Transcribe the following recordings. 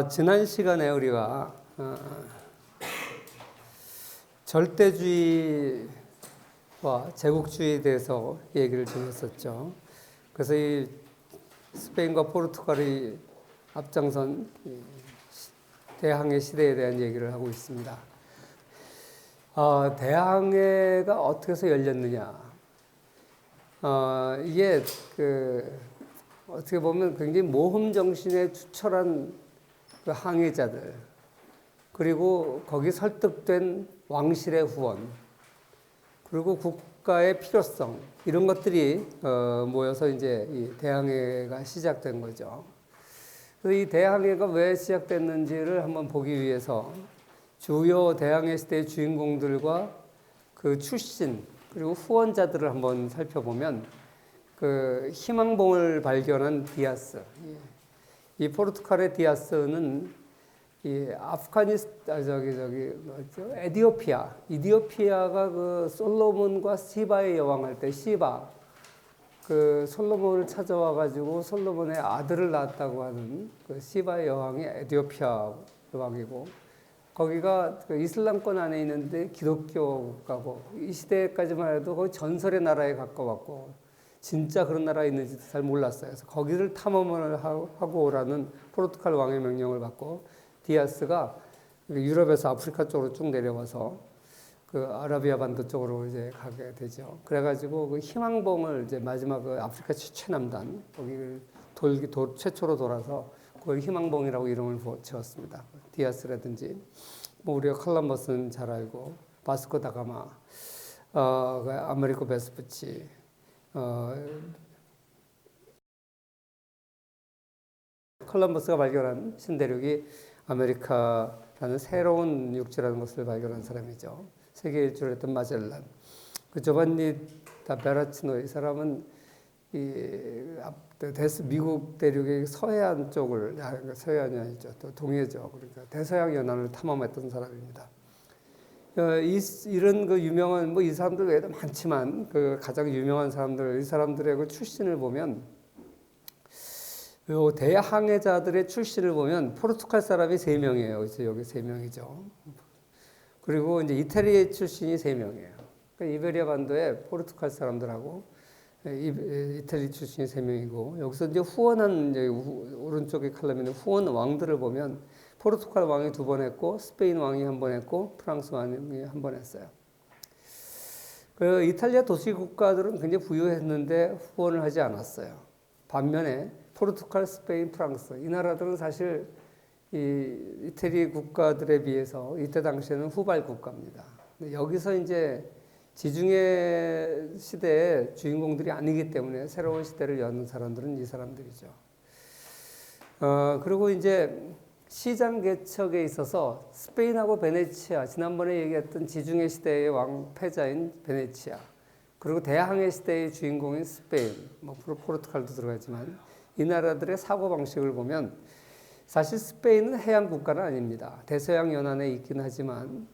지난 시간에 우리가 절대주의와 제국주의에 대해서 얘기를 좀 했었죠. 그래서 이 스페인과 포르투갈이 앞장선 대항해 시대에 대한 얘기를 하고 있습니다. 대항해가 어떻게 해서 열렸느냐. 이게 어떻게 보면 굉장히 모험 정신에 투철한 그 항해자들, 그리고 거기 설득된 왕실의 후원, 그리고 국가의 필요성, 이런 것들이 모여서 이제 이 대항해가 시작된 거죠. 그래서 이 대항해가 왜 시작됐는지를 한번 보기 위해서 주요 대항해 시대의 주인공들과 그 출신, 그리고 후원자들을 한번 살펴보면 그 희망봉을 발견한 디아스, 이 포르투갈의 디아스는 이 이디오피아가 그 솔로몬과 시바의 여왕할 때 시바, 그 솔로몬을 찾아와 가지고 솔로몬의 아들을 낳았다고 하는 그 시바의 여왕이 에디오피아 여왕이고, 거기가 그 이슬람권 안에 있는데 기독교 국가고, 이 시대까지만 해도 거의 전설의 나라에 가까웠고, 진짜 그런 나라에 있는지도 잘 몰랐어요. 그래서 거기를 탐험을 하고 오라는 포르투갈 왕의 명령을 받고 디아스가 유럽에서 아프리카 쪽으로 쭉 내려와서 그 아라비아 반도 쪽으로 이제 가게 되죠. 그래가지고 그 희망봉을 이제 마지막 그 아프리카 최남단 거기를 최초로 돌아서 그걸 희망봉이라고 이름을 지었습니다. 디아스라든지 뭐 우리가 콜럼버스는 잘 알고 바스코 다가마, 아메리코 베스푸치, 콜럼버스가 발견한 신대륙이 아메리카라는 새로운 육지라는 것을 발견한 사람이죠. 세계 일주를 했던 마젤란. 그 조반니 다 베라치노, 이 사람은 미국 대륙의 서해안 쪽을, 서해안이 아니죠, 또 동해죠. 그러니까 대서양 연안을 탐험했던 사람입니다. 이런 그 유명한, 이 사람들 외에도 많지만, 그 가장 유명한 사람들, 이 사람들의 그 출신을 보면, 요 대항해자들의 출신을 보면, 포르투갈 사람이 3명이에요. 그래서 여기 3명이죠. 그리고 이제 이태리 출신이 3명이에요. 그러니까 이베리아 반도에 포르투갈 사람들하고, 이태리 출신이 3명이고, 여기서 이제 후원한, 이제 오른쪽에 칼럼에 있는 후원 왕들을 보면, 포르투갈 왕이 2번 했고, 스페인 왕이 1번 했고, 프랑스 왕이 1번 했어요. 그 이탈리아 도시 국가들은 굉장히 부유했는데 후원을 하지 않았어요. 반면에 포르투갈, 스페인, 프랑스, 이 나라들은 사실 이 이태리 국가들에 비해서 이때 당시에는 후발 국가입니다. 여기서 이제 지중해 시대의 주인공들이 아니기 때문에 새로운 시대를 여는 사람들은 이 사람들이죠. 그리고 이제 시장 개척에 있어서 스페인하고 베네치아, 지난번에 얘기했던 지중해 시대의 왕패자인 베네치아, 그리고 대항해 시대의 주인공인 스페인, 포르투갈도 들어가지만, 이 나라들의 사고방식을 보면 사실 스페인은 해양 국가는 아닙니다. 대서양 연안에 있긴 하지만,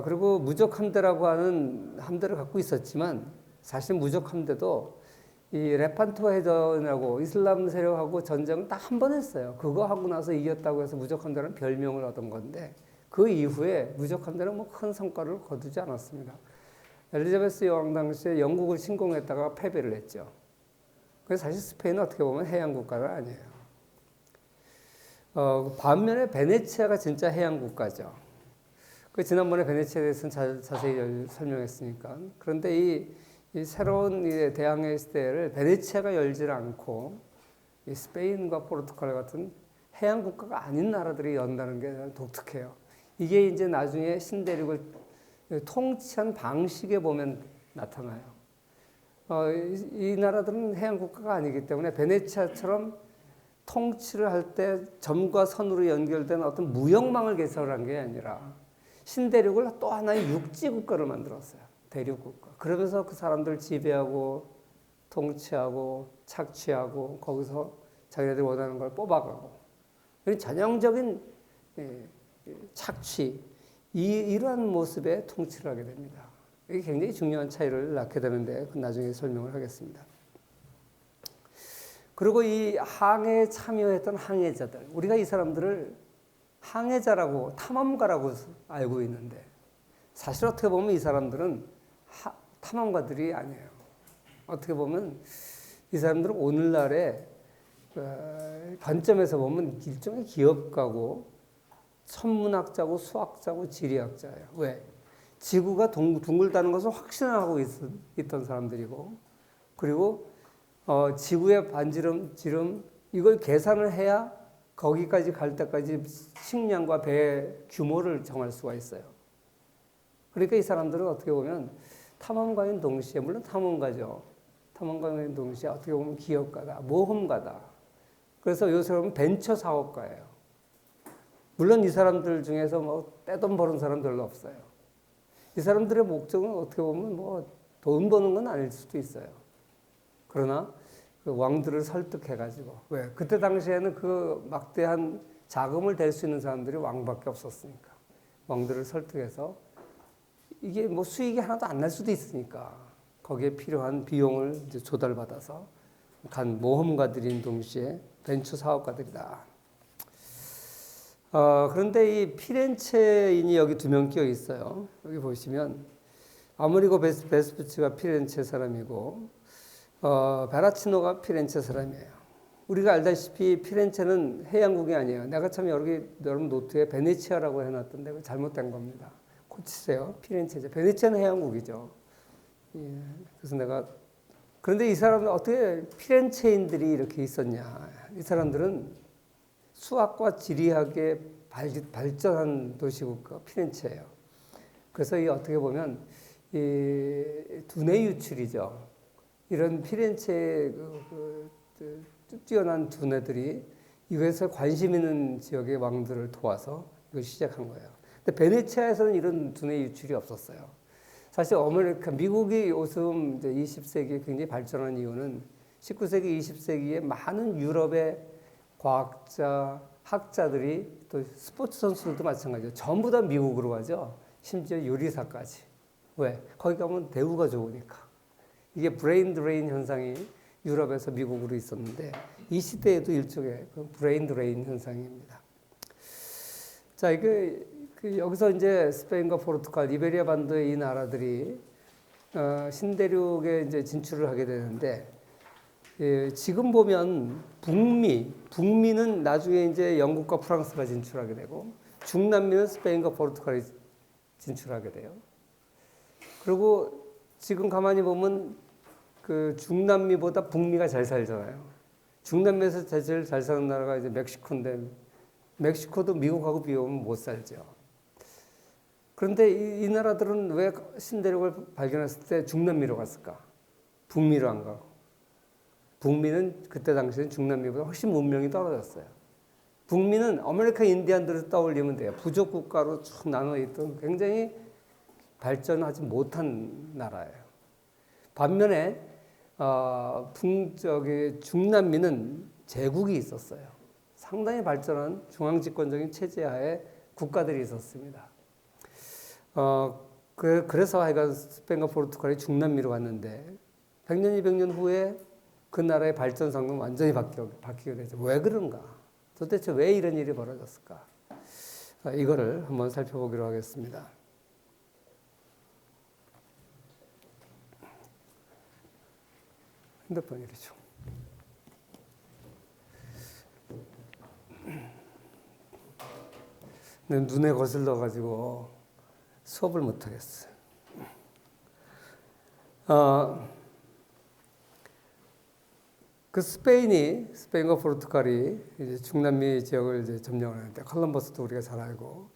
그리고 무적 함대라고 하는 함대를 갖고 있었지만, 사실 무적 함대도 이 레판토 해전이라고 이슬람 세력하고 전쟁을 딱 한 번 했어요. 그거 하고 나서 이겼다고 해서 무적함대라는 별명을 얻은 건데, 그 이후에 무적함대는 뭐 큰 성과를 거두지 않았습니다. 엘리자베스 여왕 당시에 영국을 침공했다가 패배를 했죠. 그래서 사실 스페인은 어떻게 보면 해양 국가는 아니에요. 반면에 베네치아가 진짜 해양 국가죠. 그 지난번에 베네치아에 대해서는 자세히 설명했으니까. 그런데 이 새로운 대항해 시대를 베네치아가 열지 않고 이 스페인과 포르투갈 같은 해양 국가가 아닌 나라들이 연다는 게 독특해요. 이게 이제 나중에 신대륙을 통치한 방식에 보면 나타나요. 이 나라들은 해양 국가가 아니기 때문에 베네치아처럼 통치를 할 때 점과 선으로 연결된 어떤 무역망을 개설한 게 아니라 신대륙을 또 하나의 육지 국가를 만들었어요. 대륙 국가. 그러면서 그 사람들 지배하고 통치하고 착취하고 거기서 자기네들이 원하는 걸 뽑아가고, 전형적인 착취, 이러한 모습의 통치를 하게 됩니다. 이게 굉장히 중요한 차이를 낳게 되는데 나중에 설명을 하겠습니다. 그리고 이 항해에 참여했던 항해자들, 우리가 이 사람들을 항해자라고 탐험가라고 알고 있는데 사실 어떻게 보면 이 사람들은 탐험가들이 아니에요. 어떻게 보면 이 사람들은 오늘날의 관점에서 보면 일종의 기업가고 천문학자고 수학자고 지리학자예요. 왜? 지구가 둥글다는 것을 확신하고 있던 사람들이고, 그리고 지구의 지름 이걸 계산을 해야 거기까지 갈 때까지 식량과 배의 규모를 정할 수가 있어요. 그러니까 이 사람들은 어떻게 보면 탐험가인 동시에, 물론 탐험가죠. 탐험가인 동시에 어떻게 보면 기업가다, 모험가다. 그래서 요새 보면 벤처 사업가예요. 물론 이 사람들 중에서 뭐 떼돈 버는 사람 별로 없어요. 이 사람들의 목적은 어떻게 보면 뭐 돈 버는 건 아닐 수도 있어요. 그러나 그 왕들을 설득해가지고, 왜? 그때 당시에는 그 막대한 자금을 댈 수 있는 사람들이 왕밖에 없었으니까. 왕들을 설득해서 이게 뭐 수익이 하나도 안 날 수도 있으니까 거기에 필요한 비용을 이제 조달받아서 간 모험가들인 동시에 벤처 사업가들이다. 그런데 이 피렌체인이 여기 2명 끼어 있어요. 여기 보시면 아메리고 베스푸치가 피렌체 사람이고 베라치노가 피렌체 사람이에요. 우리가 알다시피 피렌체는 해양국이 아니에요. 내가 참 여러분 노트에 베네치아라고 해놨던데 잘못된 겁니다. 고치세요. 피렌체죠. 베네치아는 해양국이죠. 예, 그래서 그런데 이 사람은 어떻게 피렌체인들이 이렇게 있었냐. 이 사람들은 수학과 지리학에 발전한 도시국가 피렌체예요. 그래서 이 어떻게 보면 이 두뇌 유출이죠. 이런 피렌체의 뛰어난 두뇌들이 이것에 관심 있는 지역의 왕들을 도와서 이걸 시작한 거예요. 근데 베네치아에서는 이런 두뇌 유출이 없었어요. 사실 미국이 요즘 이제 20세기에 굉장히 발전한 이유는 19세기, 20세기에 많은 유럽의 과학자, 학자들이 또 스포츠 선수들도 마찬가지예요. 전부 다 미국으로 가죠. 심지어 요리사까지. 왜? 거기 가면 대우가 좋으니까. 이게 브레인 드레인 현상이 유럽에서 미국으로 있었는데 이 시대에도 일종의 브레인 드레인 현상입니다. 자, 여기서 이제 스페인과 포르투갈, 이베리아 반도의 이 나라들이 신대륙에 이제 진출을 하게 되는데, 지금 보면 북미는 나중에 이제 영국과 프랑스가 진출하게 되고, 중남미는 스페인과 포르투갈이 진출하게 돼요. 그리고 지금 가만히 보면 그 중남미보다 북미가 잘 살잖아요. 중남미에서 제일 잘 사는 나라가 이제 멕시코인데, 멕시코도 미국하고 비교하면 못 살죠. 그런데 이 나라들은 왜 신대륙을 발견했을 때 중남미로 갔을까? 북미로 안 가고. 북미는 그때 당시에는 중남미보다 훨씬 문명이 떨어졌어요. 북미는 아메리카 인디안들을 떠올리면 돼요. 부족 국가로 쭉 나눠 있던 굉장히 발전하지 못한 나라예요. 반면에 중남미는 제국이 있었어요. 상당히 발전한 중앙집권적인 체제하에 국가들이 있었습니다. 그래서 하여간 스페인과 포르투갈이 중남미로 갔는데 100년, 200년 후에 그 나라의 발전상은 완전히 바뀌게 되죠. 왜 그런가? 도대체 왜 이런 일이 벌어졌을까? 이거를 한번 살펴보기로 하겠습니다. 핸드폰 이리죠. 눈에 거슬러가지고 수업을 못하겠어요. 그 스페인과 포르투갈이 이제 중남미 지역을 이제 점령을 하는데, 콜럼버스도 우리가 잘 알고,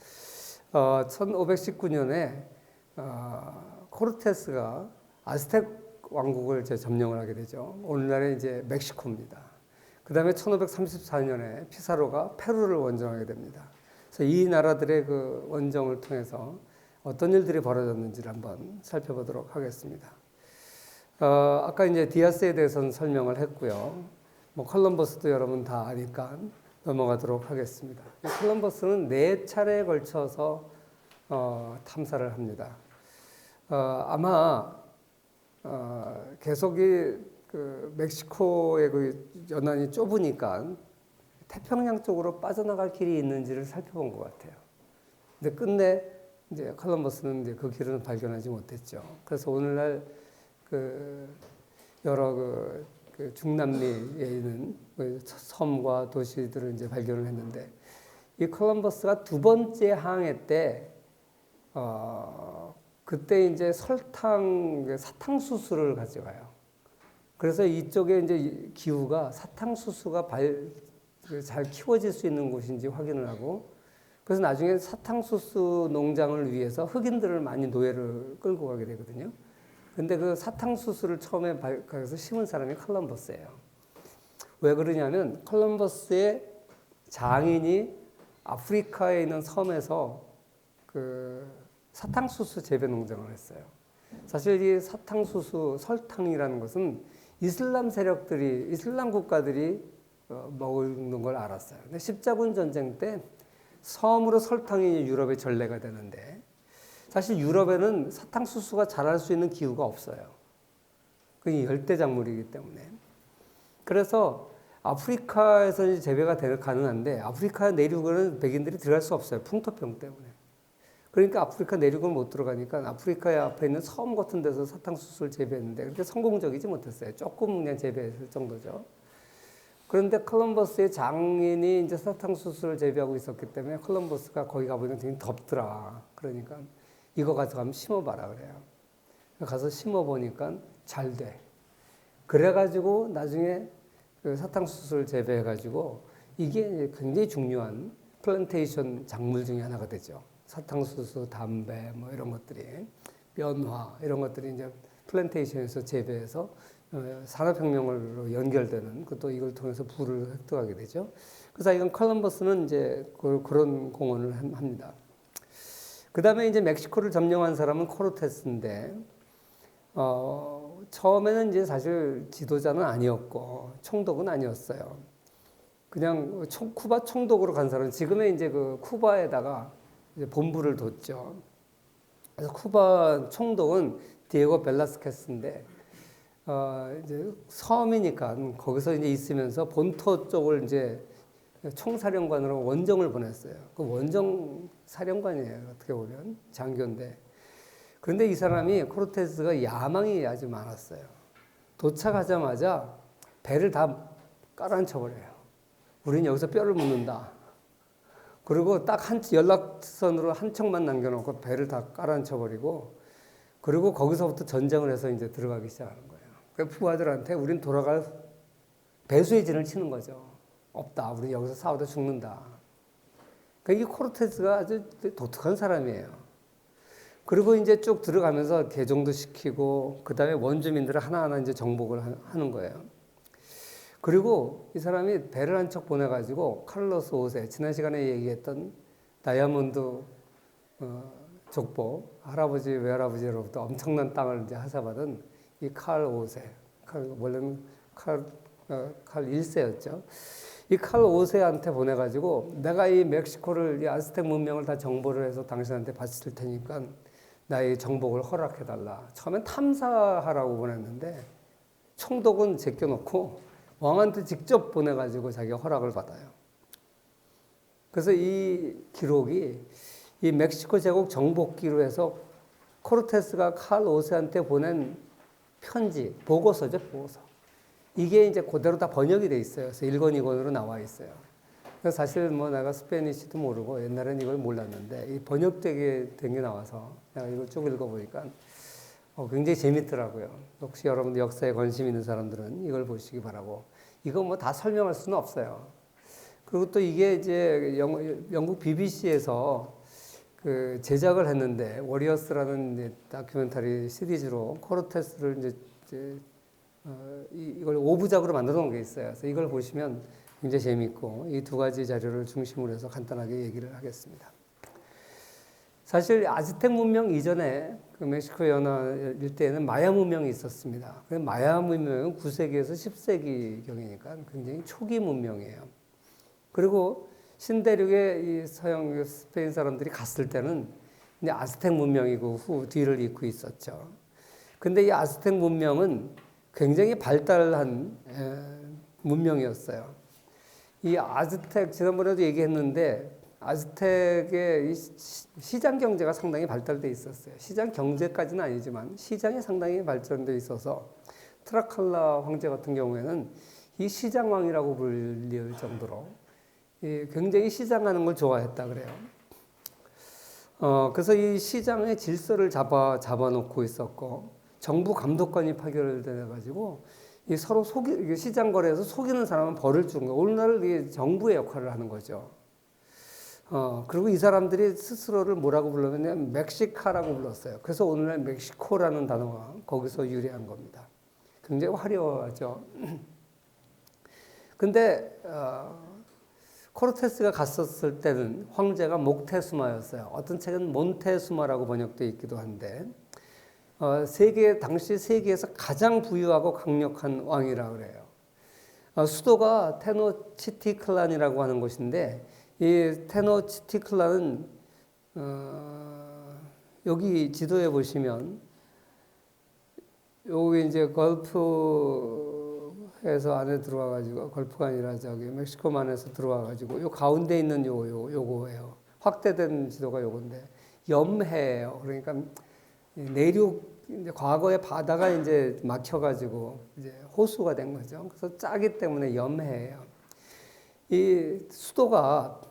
1519년에 코르테스가 아즈텍 왕국을 이제 점령을 하게 되죠. 오늘날의 이제 멕시코입니다. 그 다음에 1534년에 피사로가 페루를 원정하게 됩니다. 그래서 이 나라들의 그 원정을 통해서 어떤 일들이 벌어졌는지를 한번 살펴보도록 하겠습니다. 아까 이제 디아스에 대해서는 설명을 했고요. 뭐 콜럼버스도 여러분 다 아니까 넘어가도록 하겠습니다. 콜럼버스는 4차례에 걸쳐서 탐사를 합니다. 아마 계속 그 멕시코의 그 연안이 좁으니까 태평양 쪽으로 빠져나갈 길이 있는지를 살펴본 것 같아요. 근데 끝내 이제 콜럼버스는 이제 그 길은 발견하지 못했죠. 그래서 오늘날 그 여러 그 중남미에 있는 그 섬과 도시들을 이제 발견을 했는데, 이 콜럼버스가 두 번째 항해 때 그때 이제 사탕수수를 가져가요. 그래서 이쪽에 이제 기후가 사탕수수가 잘 키워질 수 있는 곳인지 확인을 하고, 그래서 나중에 사탕수수 농장을 위해서 흑인들을 많이 노예를 끌고 가게 되거든요. 근데 그 사탕수수를 처음에 가서 심은 사람이 콜럼버스예요. 왜 그러냐면 콜럼버스의 장인이 아프리카에 있는 섬에서 그 사탕수수 재배 농장을 했어요. 사실 이 사탕수수 설탕이라는 것은 이슬람 국가들이 먹는 걸 알았어요. 근데 십자군 전쟁 때 섬으로 설탕이 유럽에 전래가 되는데, 사실 유럽에는 사탕수수가 자랄 수 있는 기후가 없어요. 그게 열대작물이기 때문에. 그래서 아프리카에서 재배가 가능한데, 아프리카 내륙에는 백인들이 들어갈 수 없어요. 풍토병 때문에. 그러니까 아프리카 내륙은 못 들어가니까 아프리카의 앞에 있는 섬 같은 데서 사탕수수를 재배했는데, 그렇게 성공적이지 못했어요. 조금 그냥 재배했을 정도죠. 그런데 콜럼버스의 장인이 이제 사탕수수를 재배하고 있었기 때문에 콜럼버스가 거기 가보니까 되게 덥더라. 그러니까 이거 가져가면 심어봐라 그래요. 가서 심어보니까 잘 돼. 그래가지고 나중에 그 사탕수수를 재배해가지고 이게 굉장히 중요한 플랜테이션 작물 중에 하나가 되죠. 사탕수수, 담배, 뭐 이런 것들이, 면화 이런 것들이 이제 플랜테이션에서 재배해서 산업혁명으로 연결되는, 그것도 이걸 통해서 부를 획득하게 되죠. 그래서 이건 콜럼버스는 이제 그런 공헌을 합니다. 그 다음에 이제 멕시코를 점령한 사람은 코르테스인데, 처음에는 이제 사실 지도자는 아니었고, 총독은 아니었어요. 그냥 쿠바 총독으로 간 사람은 지금의 이제 그 쿠바에다가 이제 본부를 뒀죠. 그래서 쿠바 총독은 디에고 벨라스케스인데, 이제 섬이니까 거기서 이제 있으면서 본토 쪽을 이제 총사령관으로 원정을 보냈어요. 그 원정 사령관이에요. 어떻게 보면 장교인데. 그런데 이 사람이 코르테스가 야망이 아주 많았어요. 도착하자마자 배를 다 깔아앉혀버려요. 우린 여기서 뼈를 묻는다. 그리고 딱 연락선으로 한 척만 남겨놓고 배를 다 깔아앉혀버리고, 그리고 거기서부터 전쟁을 해서 이제 들어가기 시작하는 거예요. 그 부하들한테 우린 돌아갈 배수의 진을 치는 거죠. 없다. 우린 여기서 싸우다 죽는다. 그러니까 이 코르테스가 아주 독특한 사람이에요. 그리고 이제 쭉 들어가면서 개종도 시키고, 그 다음에 원주민들을 하나하나 이제 정복을 하는 거예요. 그리고 이 사람이 배를 한 척 보내가지고 카를로스 5세, 지난 시간에 얘기했던 다이아몬드 족보, 할아버지, 외할아버지로부터 엄청난 땅을 이제 하사받은 이 칼 5세, 원래는 칼 1세였죠. 이 칼 5세한테 보내가지고 내가 이 멕시코를, 이 아스텍 문명을 다 정보를 해서 당신한테 바칠 테니까 나의 정복을 허락해달라. 처음엔 탐사하라고 보냈는데 총독은 제껴놓고 왕한테 직접 보내가지고 자기가 허락을 받아요. 그래서 이 기록이 이 멕시코 제국 정복기로 해서 코르테스가 칼 5세한테 보낸 편지, 보고서죠, 보고서. 이게 이제 그대로 다 번역이 돼 있어요. 그래서 1권, 2권으로 나와 있어요. 그래서 사실 뭐 내가 스페니쉬도 모르고 옛날엔 이걸 몰랐는데 이 번역되게 된 게 나와서 내가 이걸 쭉 읽어보니까 굉장히 재밌더라고요. 혹시 여러분들 역사에 관심 있는 사람들은 이걸 보시기 바라고. 이거 뭐 다 설명할 수는 없어요. 그리고 또 이게 이제 영국 BBC에서 그 제작을 했는데, 워리어스라는 이제 다큐멘터리 시리즈로 코르테스를 이제 이걸 5부작으로 만들어 놓은 게 있어요. 그래서 이걸 보시면 굉장히 재밌고, 이 두 가지 자료를 중심으로 해서 간단하게 얘기를 하겠습니다. 사실 아즈텍 문명 이전에 그 멕시코 연안 일대에는 마야 문명이 있었습니다. 마야 문명은 9세기에서 10세기경이니까 굉장히 초기 문명이에요. 그리고 신대륙에 이 서양 스페인 사람들이 갔을 때는 이제 아즈텍 문명이고 뒤를 잇고 있었죠. 근데 이 아즈텍 문명은 굉장히 발달한 문명이었어요. 이 아즈텍 지난번에도 얘기했는데 아즈텍의 이 시장 경제가 상당히 발달돼 있었어요. 시장 경제까지는 아니지만 시장이 상당히 발전돼 있어서 트라칼라 황제 같은 경우에는 이 시장왕이라고 불릴 정도로 굉장히 시장하는 걸 좋아했다 그래요. 그래서 이 시장의 질서를 잡아놓고 있었고 정부 감독관이 파견돼가지고 이 서로 시장 거래에서 속이는 사람은 벌을 준 거. 오늘날 정부의 역할을 하는 거죠. 그리고 이 사람들이 스스로를 뭐라고 불렀냐면 멕시카라고 불렀어요. 그래서 오늘날 멕시코라는 단어가 거기서 유래한 겁니다. 굉장히 화려하죠. 근데 코르테스가 갔었을 때는 황제가 목테수마였어요. 어떤 책은 몬테수마라고 번역되어 있기도 한데 당시 세계에서 가장 부유하고 강력한 왕이라고 그래요. 수도가 테노치티클란이라고 하는 곳인데 이 테노치티클란은 여기 지도에 보시면 여기 이제 걸프에서 안에 들어와 가지고 걸프가 아니라 저기 멕시코만에서 들어와 가지고 요 가운데 있는 요거예요. 확대된 지도가 요건데 염해예요. 그러니까 내륙 이제 과거에 바다가 이제 막혀 가지고 이제 호수가 된 거죠. 그래서 짜기 때문에 염해예요. 이 수도가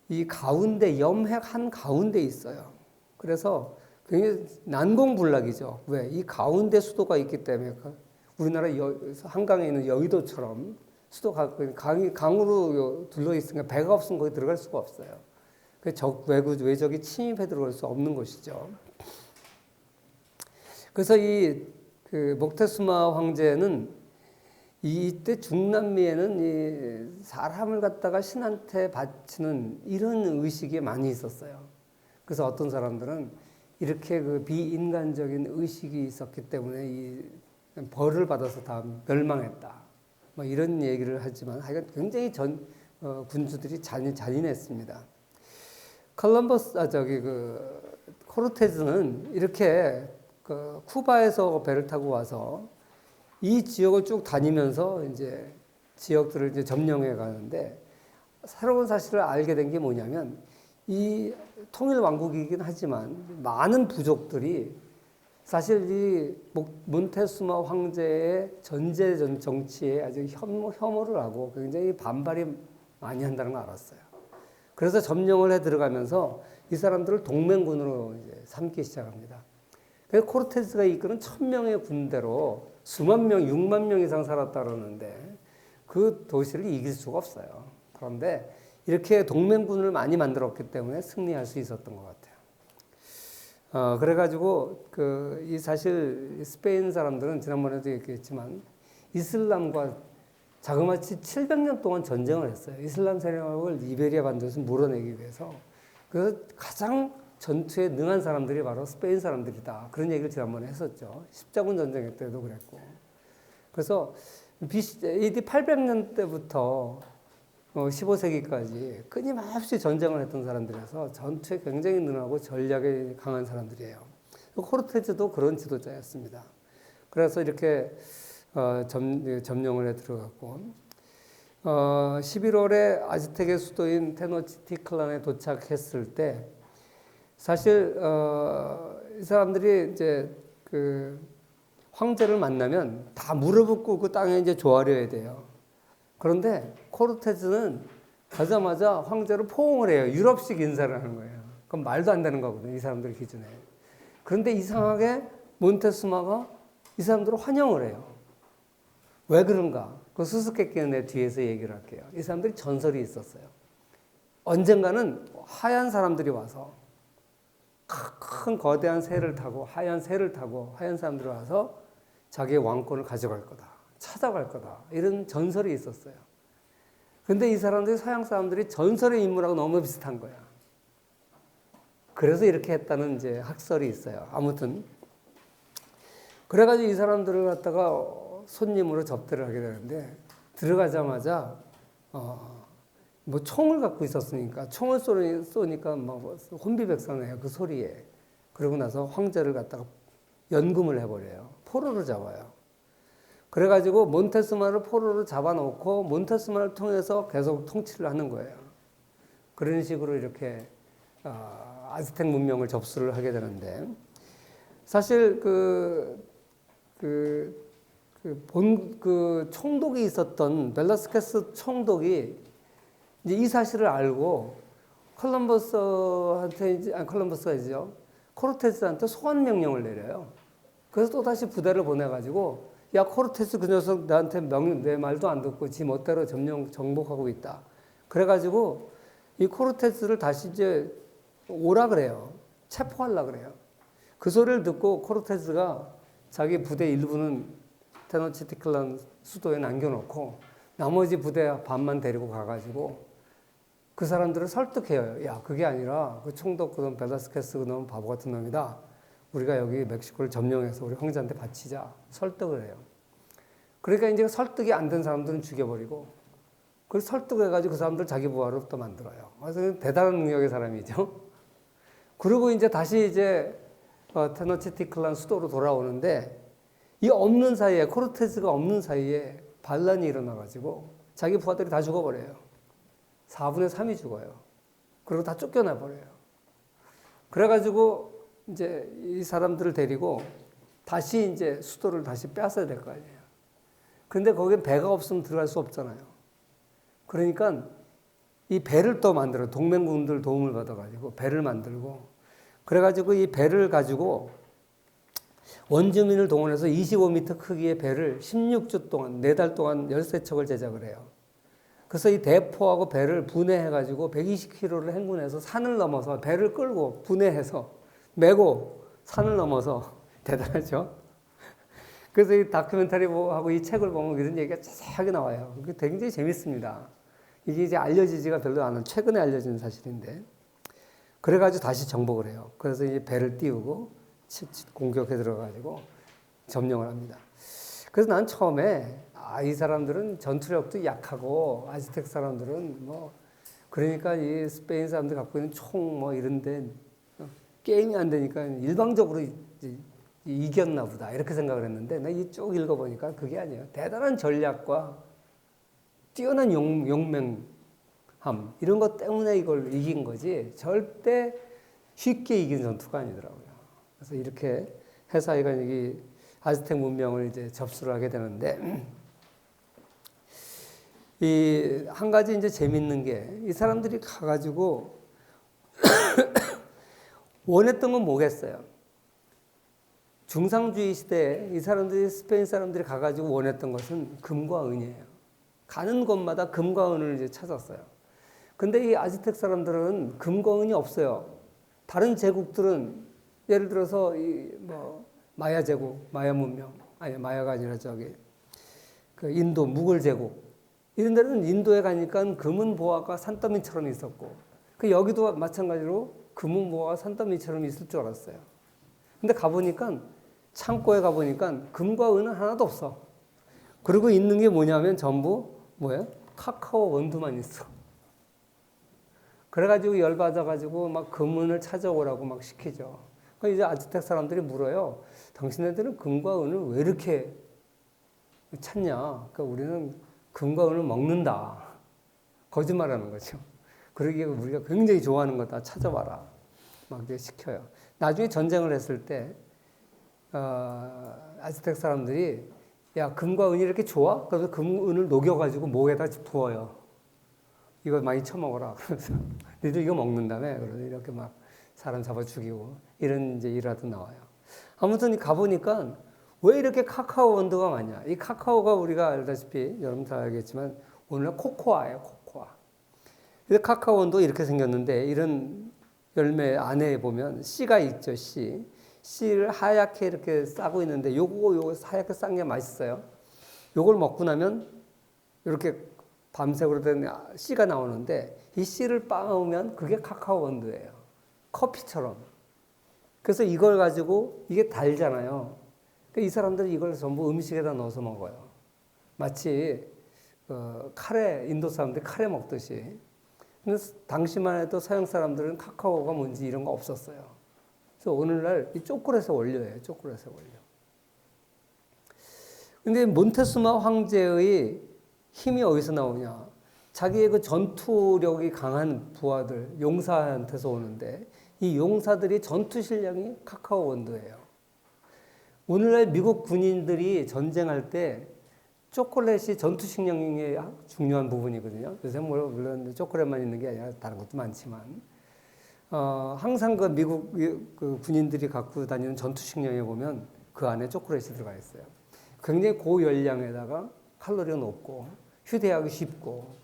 이 가운데 염해 한 가운데 있어요. 그래서 굉장히 난공불락이죠. 왜? 이 가운데 수도가 있기 때문에 우리나라 한강에 있는 여의도처럼 수도가 강으로 둘러 있으니까 배가 없으면 거기 들어갈 수가 없어요. 외적이 침입해 들어갈 수 없는 곳이죠. 그래서 그 목테스마 황제는 이때 중남미에는 이 사람을 갖다가 신한테 바치는 이런 의식이 많이 있었어요. 그래서 어떤 사람들은 이렇게 그 비인간적인 의식이 있었기 때문에 이 벌을 받아서 다 멸망했다. 뭐 이런 얘기를 하지만 하여간 굉장히 군주들이 잔인했습니다. 코르테즈는 이렇게 그 쿠바에서 배를 타고 와서 이 지역을 쭉 다니면서 이제 지역들을 이제 점령해 가는데 새로운 사실을 알게 된 게 뭐냐면 이 통일 왕국이긴 하지만 많은 부족들이 사실 이 몬테수마 황제의 전제 정치에 아주 혐오를 하고 굉장히 반발이 많이 한다는 걸 알았어요. 그래서 점령을 해 들어가면서 이 사람들을 동맹군으로 이제 삼기 시작합니다. 그래서 코르테스가 이끄는 1000명의 군대로 수만 명, 6만 명 이상 살았다 그러는데 그 도시를 이길 수가 없어요. 그런데 이렇게 동맹군을 많이 만들었기 때문에 승리할 수 있었던 것 같아요. 그래가지고 사실 스페인 사람들은 지난번에도 얘기했지만 이슬람과 자그마치 700년 동안 전쟁을 했어요. 이슬람 세력을 이베리아 반도에서 물어내기 위해서. 그래서 가장 전투에 능한 사람들이 바로 스페인 사람들이다. 그런 얘기를 지난번에 했었죠. 십자군 전쟁 때도 그랬고. 그래서 AD 800년 때부터 15세기까지 끊임없이 전쟁을 했던 사람들이라서 전투에 굉장히 능하고 전략에 강한 사람들이에요. 코르테즈도 그런 지도자였습니다. 그래서 이렇게 점령을 해 들어갔고 11월에 아즈텍의 수도인 테노치티클란에 도착했을 때 사실 이 사람들이 이제 그 황제를 만나면 다 무릎을 꿇고 땅에 이제 조아려야 돼요. 그런데 코르테즈는 가자마자 황제를 포옹을 해요. 유럽식 인사를 하는 거예요. 그럼 말도 안 되는 거거든요. 이 사람들 기준에. 그런데 이상하게 몬테수마가 이 사람들을 환영을 해요. 왜 그런가? 그 수수께끼는 내 뒤에서 얘기를 할게요. 이 사람들이 전설이 있었어요. 언젠가는 하얀 사람들이 와서 큰 거대한 새를 타고 하얀 새를 타고 하얀 사람들이 와서 자기의 왕권을 가져갈 거다. 찾아갈 거다. 이런 전설이 있었어요. 근데 이 사람들이 서양 사람들이 전설의 인물하고 너무 비슷한 거야. 그래서 이렇게 했다는 이제 학설이 있어요. 아무튼 그래가지고 이 사람들을 갖다가 손님으로 접대를 하게 되는데 들어가자마자 뭐 총을 갖고 있었으니까 총을 쏘니까 막 혼비백산해요. 그 소리에. 그러고 나서 황제를 갖다가 연금을 해버려요. 포로로 잡아요. 그래가지고 몬테스마를 포로로 잡아놓고 몬테스마를 통해서 계속 통치를 하는 거예요. 그런 식으로 이렇게 아즈텍 문명을 접수를 하게 되는데 사실 그 총독이 있었던 벨라스케스 총독이 이제 이 사실을 알고 콜럼버스가 코르테스한테 소환 명령을 내려요. 그래서 또 다시 부대를 보내가지고 야 코르테스 그 녀석 나한테 내 말도 안 듣고 지 멋대로 정복하고 있다. 그래가지고 이 코르테스를 다시 이제 오라 그래요. 체포하려 그래요. 그 소리를 듣고 코르테스가 자기 부대 일부는 테노치티클란 수도에 남겨놓고 나머지 부대 반만 데리고 가가지고 그 사람들을 설득해요. 야, 그게 아니라 그 총독 그놈 벨라스케스 그놈 바보 같은 놈이다. 우리가 여기 멕시코를 점령해서 우리 형제한테 바치자. 설득을 해요. 그러니까 이제 설득이 안 된 사람들은 죽여버리고 그걸 설득해가지고 그 사람들 자기 부하로 또 만들어요. 그래서 대단한 능력의 사람이죠. 그리고 이제 다시 이제 테노치티클란 수도로 돌아오는데 이 없는 사이에 코르테스가 없는 사이에 반란이 일어나가지고 자기 부하들이 다 죽어버려요. 4분의 3이 죽어요. 그리고 다 쫓겨나 버려요. 그래가지고 이제 이 사람들을 데리고 다시 이제 수도를 다시 뺏어야 될 거 아니에요. 그런데 거기에 배가 없으면 들어갈 수 없잖아요. 그러니까 이 배를 또 만들어 동맹군들 도움을 받아가지고 배를 만들고 그래가지고 이 배를 가지고 원주민을 동원해서 25m 크기의 배를 16주 동안 4달 동안 13척을 제작을 해요. 그래서 이 대포하고 배를 분해해가지고 120km를 행군해서 산을 넘어서 배를 끌고 분해해서 메고 산을 넘어서 대단하죠. 그래서 이 다큐멘터리하고 이 책을 보면 이런 얘기가 자세하게 나와요. 그게 굉장히 재밌습니다. 이게 이제 알려지지가 별로 않은 최근에 알려진 사실인데 그래가지고 다시 정복을 해요. 그래서 이 배를 띄우고 공격해 들어가지고 점령을 합니다. 그래서 난 처음에 이 사람들은 전투력도 약하고 아즈텍 사람들은 뭐 그러니까 이 스페인 사람들 갖고 있는 총 뭐 이런데 게임이 안 되니까 일방적으로 이겼나 보다 이렇게 생각을 했는데 나 이 쭉 읽어보니까 그게 아니에요. 대단한 전략과 뛰어난 용맹함 이런 것 때문에 이걸 이긴 거지 절대 쉽게 이긴 전투가 아니더라고요. 그래서 이렇게 해서 이 아즈텍 문명을 이제 접수를 하게 되는데 이 한 가지 이제 재밌는 게 이 사람들이 가가지고 원했던 건 뭐겠어요? 중상주의 시대에 이 사람들이 스페인 사람들이 가가지고 원했던 것은 금과 은이에요. 가는 곳마다 금과 은을 이제 찾았어요. 근데 이 아즈텍 사람들은 금과 은이 없어요. 다른 제국들은 예를 들어서 마야 제국, 마야 문명, 아니 마야가 아니라 그 인도 무굴 제국 이런 데는 인도에 가니까 금은 보화가 산더미처럼 있었고 여기도 마찬가지로 금은 보화가 산더미처럼 있을 줄 알았어요. 근데 가보니까 창고에 가보니까 금과 은은 하나도 없어. 그리고 있는 게 뭐냐면 전부 뭐예요? 카카오 원두만 있어. 그래가지고 열받아가지고 막 금은을 찾아오라고 막 시키죠. 그러니까 이제 아즈텍 사람들이 물어요. 당신네들은 금과 은을 왜 이렇게 찾냐? 그러니까 우리는 금과 은을 먹는다. 거짓말하는 거죠. 그러기에 우리가 굉장히 좋아하는 거다. 찾아봐라. 막 이렇게 시켜요. 나중에 전쟁을 했을 때 아즈텍 사람들이 야 금과 은이 이렇게 좋아? 그래서 금은을 녹여가지고 목에다 부어요. 이거 많이 처먹어라. 그래서 니들 이거 먹는다며. 그래서 이렇게 막 사람 잡아 죽이고 이런 이제 일화도 나와요. 아무튼 가보니까 왜 이렇게 카카오 원두가 많냐? 이 카카오가 우리가 알다시피 여러분 다 알겠지만 오늘날 코코아예요, 코코아. 근데 카카오 원두 이렇게 생겼는데 이런 열매 안에 보면 씨가 있죠, 씨. 씨를 하얗게 이렇게 싸고 있는데 요거 하얗게 싼 게 맛있어요. 요걸 먹고 나면 이렇게 밤색으로 된 씨가 나오는데 이 씨를 빻으면 그게 카카오 원두예요. 커피처럼. 그래서 이걸 가지고 이게 달잖아요. 이 사람들은 이걸 전부 음식에다 넣어서 먹어요. 마치 카레, 인도 사람들이 카레 먹듯이. 근데 당시만 해도 서양 사람들은 카카오가 뭔지 이런 거 없었어요. 그래서 오늘날 이 초콜릿의 원료예요. 초콜릿의 원료. 근데 몬테수마 황제의 힘이 어디서 나오냐? 자기의 그 전투력이 강한 부하들, 용사한테서 오는데 이 용사들이 전투 실력이 카카오 원두예요. 오늘날 미국 군인들이 전쟁할 때 초콜릿이 전투 식량의 중요한 부분이거든요. 요새 물론 초콜릿만 있는 게 아니라 다른 것도 많지만 항상 그 미국 그 군인들이 갖고 다니는 전투 식량에 보면 그 안에 초콜릿이 들어가 있어요. 굉장히 고열량에다가 칼로리가 높고 휴대하기 쉽고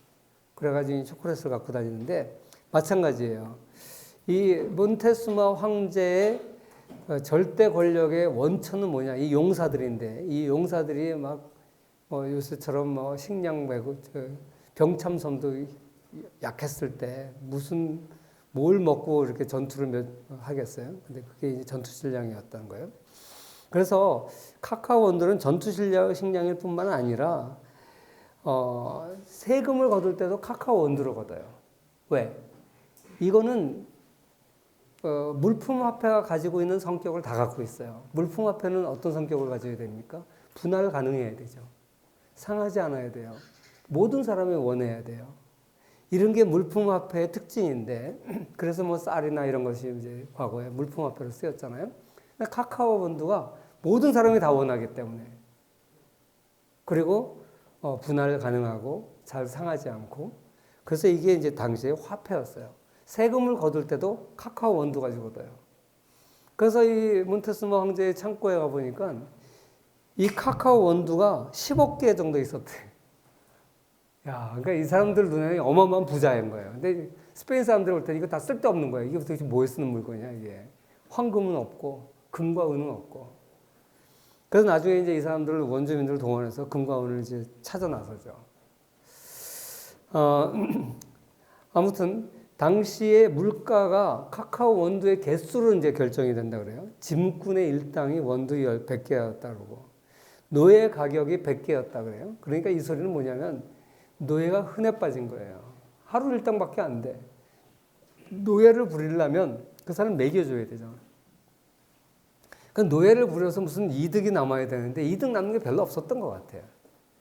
그래가지고 초콜릿을 갖고 다니는데 마찬가지예요. 이 몬테수마 황제의 절대 권력의 원천은 뭐냐? 이 용사들인데 이 용사들이 막 요새처럼 식량 메고 병참선도 약했을 때 무슨 뭘 먹고 이렇게 전투를 하겠어요? 근데 그게 이제 전투 식량이었다는 거예요. 그래서 카카오 원두는 전투 식량일 뿐만 아니라 세금을 거둘 때도 카카오 원두를 걷어요. 왜? 이거는 물품화폐가 가지고 있는 성격을 다 갖고 있어요. 물품화폐는 어떤 성격을 가져야 됩니까? 분할 가능해야 되죠. 상하지 않아야 돼요. 모든 사람이 원해야 돼요. 이런 게 물품화폐의 특징인데, 그래서 뭐 쌀이나 이런 것이 이제 과거에 물품화폐로 쓰였잖아요. 카카오 원두가 모든 사람이 다 원하기 때문에, 그리고 분할 가능하고 잘 상하지 않고, 그래서 이게 이제 당시의 화폐였어요. 세금을 거둘 때도 카카오 원두 가지고 걷어요. 그래서 이 몬테스마 황제의 창고에 가보니까 이 카카오 원두가 10억 개 정도 있었대. 야, 그러니까 이 사람들 눈에는 어마어마한 부자인 거예요. 근데 스페인 사람들 올 때 이거 다 쓸데없는 거예요. 이게 도대체 뭐에 쓰는 물건이야, 이게. 황금은 없고, 금과 은은 없고. 그래서 나중에 이제 이 사람들을 원주민들을 동원해서 금과 은을 이제 찾아 나서죠. 아무튼, 당시의 물가가 카카오 원두의 개수로 이제 결정이 된다 그래요. 짐꾼의 일당이 원두 100개였다 그러고, 노예 가격이 100개였다 그래요. 그러니까 이 소리는 뭐냐면, 노예가 흔해 빠진 거예요. 하루 일당밖에 안 돼. 노예를 부리려면 그 사람 먹여줘야 되잖아. 그 노예를 부려서 무슨 이득이 남아야 되는데 이득 남는 게 별로 없었던 것 같아요.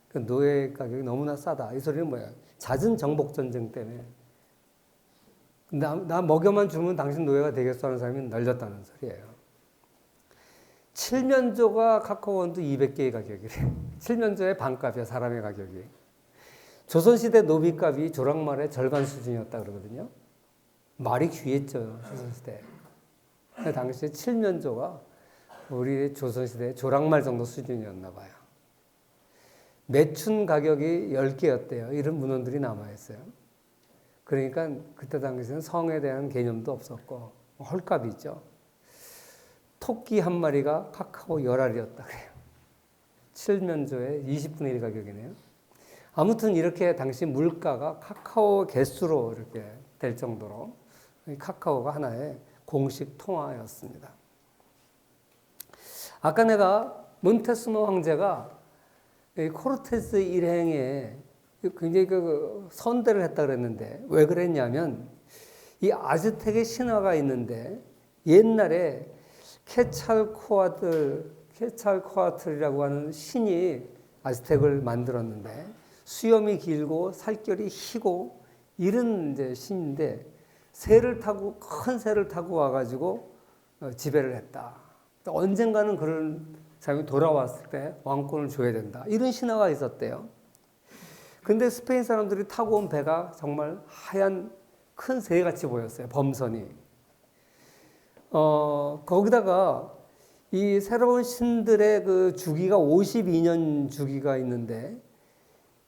그 노예 가격이 너무나 싸다. 이 소리는 뭐야? 잦은 정복 전쟁 때문에 나 먹여만 주면 당신 노예가 되겠어 하는 사람이 널렸다는 소리예요. 칠면조가 카카오 원두 200개의 가격이래. 칠면조의 반값이야, 사람의 가격이. 조선시대 노비값이 조랑말의 절반 수준이었다 그러거든요. 말이 귀했죠, 조선시대. 당시에 칠면조가 우리 조선시대 조랑말 정도 수준이었나 봐요. 매춘 가격이 10개였대요. 이런 문헌들이 남아있어요. 그러니까 그때 당시에는 성에 대한 개념도 없었고 헐값이죠. 토끼 한 마리가 카카오 10알이었다 그래요. 칠면조의 20분의 1 가격이네요. 아무튼 이렇게 당시 물가가 카카오 개수로 이렇게 될 정도로 카카오가 하나의 공식 통화였습니다. 아까 내가 몬테스마 황제가 코르테스 일행에 굉장히 그 선대를 했다 그랬는데 왜 그랬냐면 이 아즈텍의 신화가 있는데 옛날에 케찰코아틀이라고 하는 신이 아즈텍을 만들었는데 수염이 길고 살결이 희고 이런 이제 신인데 큰 새를 타고 와가지고 지배를 했다. 언젠가는 그런 사람이 돌아왔을 때 왕권을 줘야 된다. 이런 신화가 있었대요. 근데 스페인 사람들이 타고 온 배가 정말 하얀 큰 새같이 보였어요. 범선이. 거기다가 이 새로운 신들의 그 주기가 52년 주기가 있는데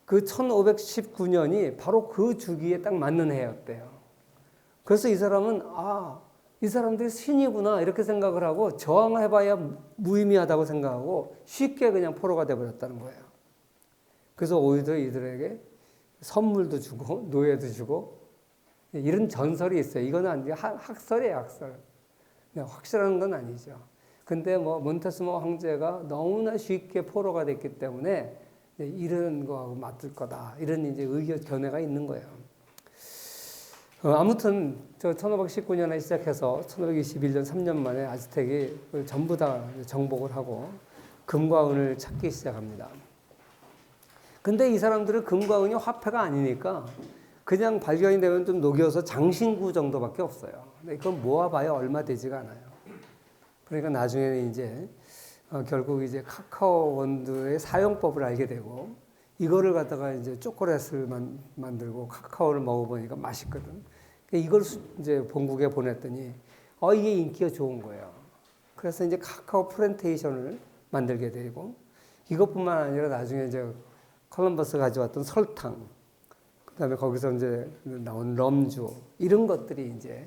그 1519년이 바로 그 주기에 딱 맞는 해였대요. 그래서 이 사람은 이 사람들이 신이구나 이렇게 생각을 하고 저항해봐야 무의미하다고 생각하고 쉽게 그냥 포로가 돼버렸다는 거예요. 그래서 오히려 이들에게 선물도 주고 노예도 주고 이런 전설이 있어요. 이거는 학설이에요, 학설. 확실한 건 아니죠. 근데 몬테스마 황제가 너무나 쉽게 포로가 됐기 때문에 이런 거하고 맞을 거다. 이런 이제 견해가 있는 거예요. 아무튼 1519년에 시작해서 1521년 3년 만에 아즈텍이 전부 다 정복을 하고 금과 은을 찾기 시작합니다. 근데 이 사람들은 금과 은이 화폐가 아니니까 그냥 발견이 되면 좀 녹여서 장신구 정도밖에 없어요. 근데 그건 모아봐야 얼마 되지가 않아요. 그러니까 나중에는 이제 결국 이제 카카오 원두의 사용법을 알게 되고 이거를 갖다가 이제 초콜릿을 만들고 카카오를 먹어보니까 맛있거든. 이걸 이제 본국에 보냈더니 이게 인기가 좋은 거예요. 그래서 이제 카카오 플랜테이션을 만들게 되고 이것뿐만 아니라 나중에 이제 콜럼버스가 가져왔던 설탕, 그다음에 거기서 이제 나온 럼주 이런 것들이 이제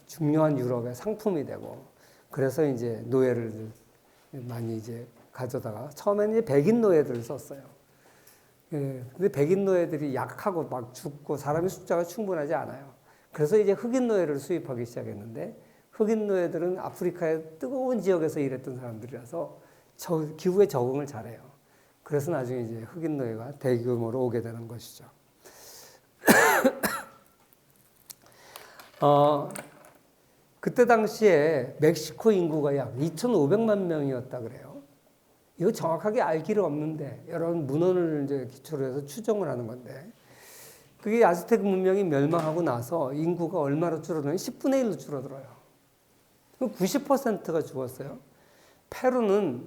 중요한 유럽의 상품이 되고 그래서 이제 노예를 많이 이제 가져다가 처음에는 이제 백인 노예들을 썼어요. 근데 백인 노예들이 약하고 막 죽고 사람의 숫자가 충분하지 않아요. 그래서 이제 흑인 노예를 수입하기 시작했는데 흑인 노예들은 아프리카의 뜨거운 지역에서 일했던 사람들이라서 기후에 적응을 잘해요. 그래서 나중에 이제 흑인 노예가 대규모로 오게 되는 것이죠. 그때 당시에 멕시코 인구가 약 2,500만 명이었다 그래요. 이거 정확하게 알 길은 없는데 여러 문헌을 이제 기초로 해서 추정을 하는 건데 그게 아즈테크 문명이 멸망하고 나서 인구가 얼마로 줄어드냐면 10분의 1로 줄어들어요. 90%가 죽었어요. 페루는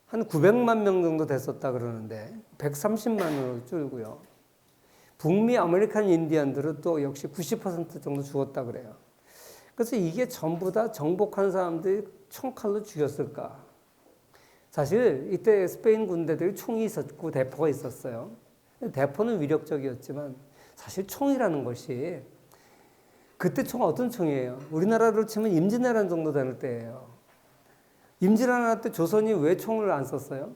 한 900만 명 정도 됐었다 그러는데 130만으로 줄고요. 북미 아메리칸 인디언들은 또 역시 90% 정도 죽었다 그래요. 그래서 이게 전부 다 정복한 사람들이 총칼로 죽였을까? 사실 이때 스페인 군대들이 총이 있었고 대포가 있었어요. 대포는 위력적이었지만 사실 총이라는 것이 그때 총 어떤 총이에요? 우리나라로 치면 임진왜란 정도 되는 때예요. 임진왜란 때 조선이 왜 총을 안 썼어요?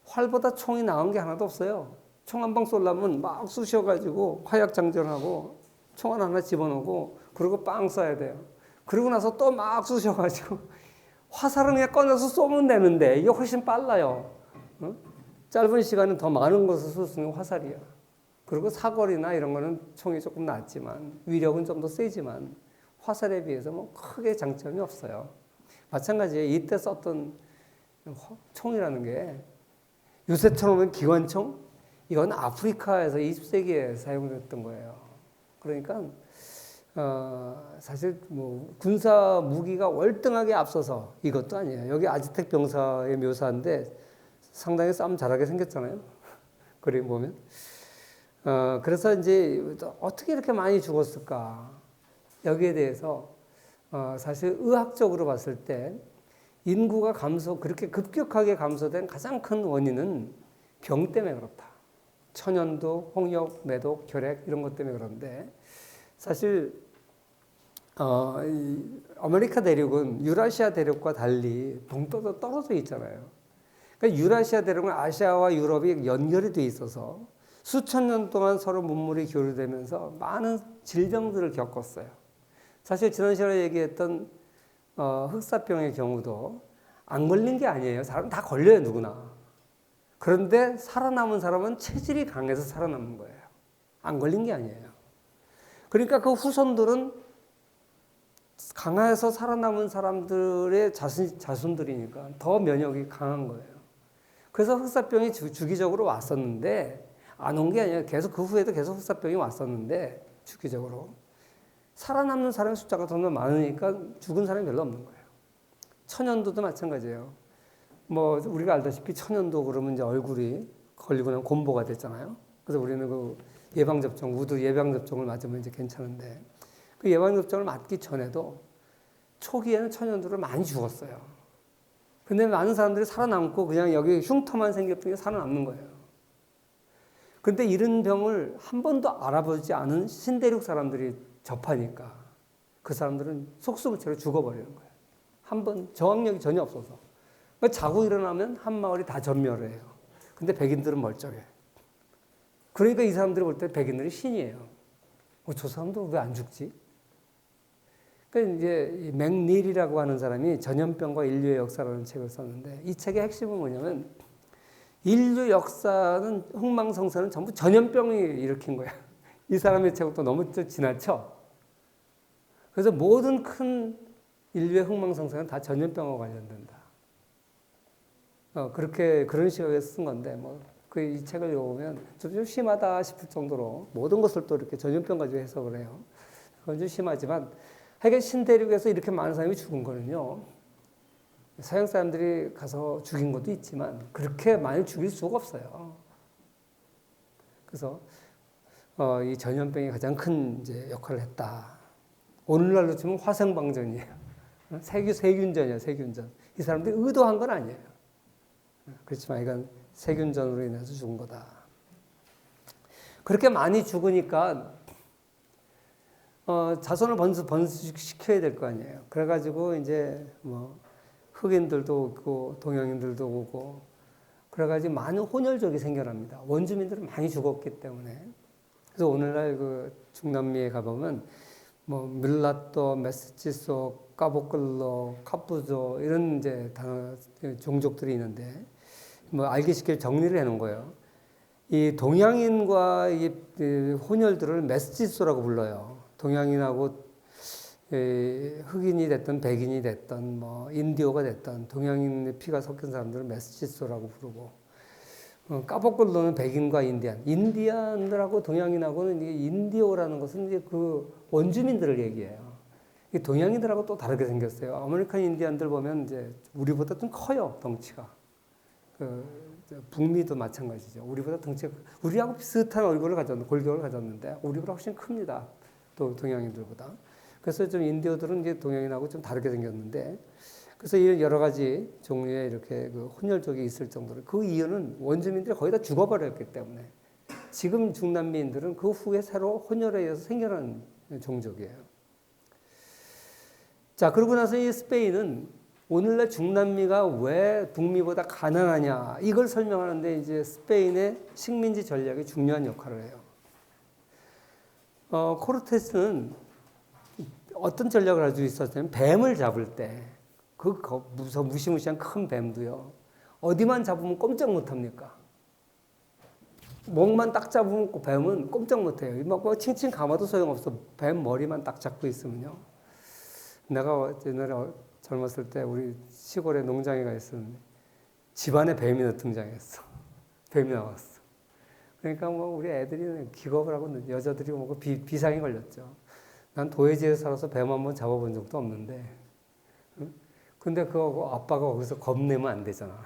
활보다 총이 나은 게 하나도 없어요. 총 한 방 쏘려면 막 쑤셔가지고 화약장전하고 총 하나 집어넣고 그리고 빵 쏴야 돼요. 그러고 나서 또 막 쑤셔가지고 화살은 그냥 꺼내서 쏘면 되는데 이게 훨씬 빨라요. 짧은 시간에 더 많은 것을 쏠 수 있는 화살이야. 그리고 사거리나 이런 거는 총이 조금 낮지만 위력은 좀 더 세지만 화살에 비해서 뭐 크게 장점이 없어요. 마찬가지예요. 이때 썼던 총이라는 게 요새처럼 기관총? 이건 아프리카에서 20세기에 사용됐던 거예요. 그러니까 사실 뭐 군사 무기가 월등하게 앞서서 이것도 아니에요. 여기 아즈텍 병사의 묘사인데 상당히 싸움 잘하게 생겼잖아요. 그림 보면. 그래서 이제 어떻게 이렇게 많이 죽었을까? 여기에 대해서 사실 의학적으로 봤을 때 인구가 그렇게 급격하게 감소된 가장 큰 원인은 병 때문에 그렇다. 천연두, 홍역, 매독, 결핵 이런 것 때문에 그런데 사실 아메리카 대륙은 유라시아 대륙과 달리 동떨어져 떨어져 있잖아요. 그러니까 유라시아 대륙은 아시아와 유럽이 연결이 돼 있어서 수천 년 동안 서로 문물이 교류되면서 많은 질병들을 겪었어요. 사실 지난 시간에 얘기했던 흑사병의 경우도 안 걸린 게 아니에요. 사람 다 걸려요, 누구나. 그런데 살아남은 사람은 체질이 강해서 살아남는 거예요. 안 걸린 게 아니에요. 그러니까 그 후손들은 강해서 살아남은 사람들의 자손들이니까 더 면역이 강한 거예요. 그래서 흑사병이 주기적으로 왔었는데 안 온 게 아니라 계속 그 후에도 계속 흑사병이 왔었는데 주기적으로 살아남는 사람의 숫자가 더 많으니까 죽은 사람이 별로 없는 거예요. 천연두도 마찬가지예요. 뭐 우리가 알다시피 천연두 그러면 이제 얼굴이 걸리고 나면 곰보가 됐잖아요. 그래서 우리는 그 예방접종, 우두 예방접종을 맞으면 이제 괜찮은데 그 예방접종을 맞기 전에도 초기에는 천연두를 많이 죽었어요. 근데 많은 사람들이 살아남고 그냥 여기 흉터만 생겼더니 살아남는 거예요. 근데 이런 병을 한 번도 알아보지 않은 신대륙 사람들이 접하니까 그 사람들은 속수무책으로 죽어버리는 거예요. 한 번 저항력이 전혀 없어서. 자고 일어나면 한 마을이 다 전멸을 해요. 근데 백인들은 멀쩡해. 그러니까 이 사람들이 볼 때 백인들이 신이에요. 저 사람도 왜 안 죽지? 그러니까 이제 맥닐이라고 하는 사람이 전염병과 인류의 역사라는 책을 썼는데 이 책의 핵심은 뭐냐면 인류 역사는 흥망성쇠는 전부 전염병이 일으킨 거야. 이 사람의 책은 또 너무 지나쳐. 그래서 모든 큰 인류의 흥망성쇠는 다 전염병과 관련된다. 그렇게 그런 시각에서 쓴 건데 뭐 그 이 책을 읽어보면 좀 심하다 싶을 정도로 모든 것을 또 이렇게 전염병 가지고 해석을 해요. 그건 좀 심하지만 하여간 신대륙에서 이렇게 많은 사람이 죽은 거는요. 서양 사람들이 가서 죽인 것도 있지만 그렇게 많이 죽일 수가 없어요. 그래서 이 전염병이 가장 큰 이제 역할을 했다. 오늘날로 치면 화생방전이에요. 세균전이에요, 세균전. 이 사람들이 의도한 건 아니에요. 그렇지만 이건 세균전으로 인해서 죽은 거다. 그렇게 많이 죽으니까 자손을 번식시켜야 될 거 아니에요. 그래가지고 이제 뭐 흑인들도 오고 동양인들도 오고 그래가지고 많은 혼혈족이 생겨납니다. 원주민들은 많이 죽었기 때문에. 그래서 오늘날 그 중남미에 가보면 뭐 밀라또, 메스티소, 까보클로, 카푸조 이런 이제 종족들이 있는데 뭐 알기 쉽게 정리를 해놓은 거예요. 이 동양인과 이 혼혈들을 메스티소라고 불러요. 동양인하고 흑인이 됐든 백인이 됐든 뭐 인디오가 됐든 동양인의 피가 섞인 사람들을 메스티소라고 부르고 까보클로는 백인과 인디안들하고 동양인하고는 이게 인디오라는 것은 이제 그 원주민들을 얘기해요. 이 동양인들하고 또 다르게 생겼어요. 아메리칸 인디안들 보면 이제 우리보다 좀 커요, 덩치가. 북미도 마찬가지죠. 우리보다 덩치가 우리하고 비슷한 얼굴을 가졌는데 골격을 가졌는데 우리보다 훨씬 큽니다. 또 동양인들보다. 그래서 좀 인디오들은 이제 동양인하고 좀 다르게 생겼는데 그래서 이런 여러 가지 종류의 이렇게 그 혼혈족이 있을 정도로 그 이유는 원주민들이 거의 다 죽어버렸기 때문에 지금 중남미인들은 그 후에 새로 혼혈에 의해서 생겨난 종족이에요. 자, 그러고 나서 이 스페인은 오늘날 중남미가 왜 북미보다 가난하냐 이걸 설명하는데 이제 스페인의 식민지 전략이 중요한 역할을 해요. 코르테스는 어떤 전략을 가지고 있었냐면 뱀을 잡을 때 그 무시무시한 큰 뱀도요. 어디만 잡으면 꼼짝 못합니까? 목만 딱 잡으면 뱀은 꼼짝 못해요. 막 칭칭 감아도 소용없어. 뱀 머리만 딱 잡고 있으면요. 내가 옛날에 젊었을 때 우리 시골에 농장에 가 있었는데 집안에 뱀이 등장했어. 뱀이 나왔어. 그러니까 뭐 우리 애들이 기겁을 하고 여자들이 뭐 비상이 걸렸죠. 난 도회지에 살아서 뱀 한번 잡아본 적도 없는데 근데 그거 아빠가 거기서 겁내면 안 되잖아.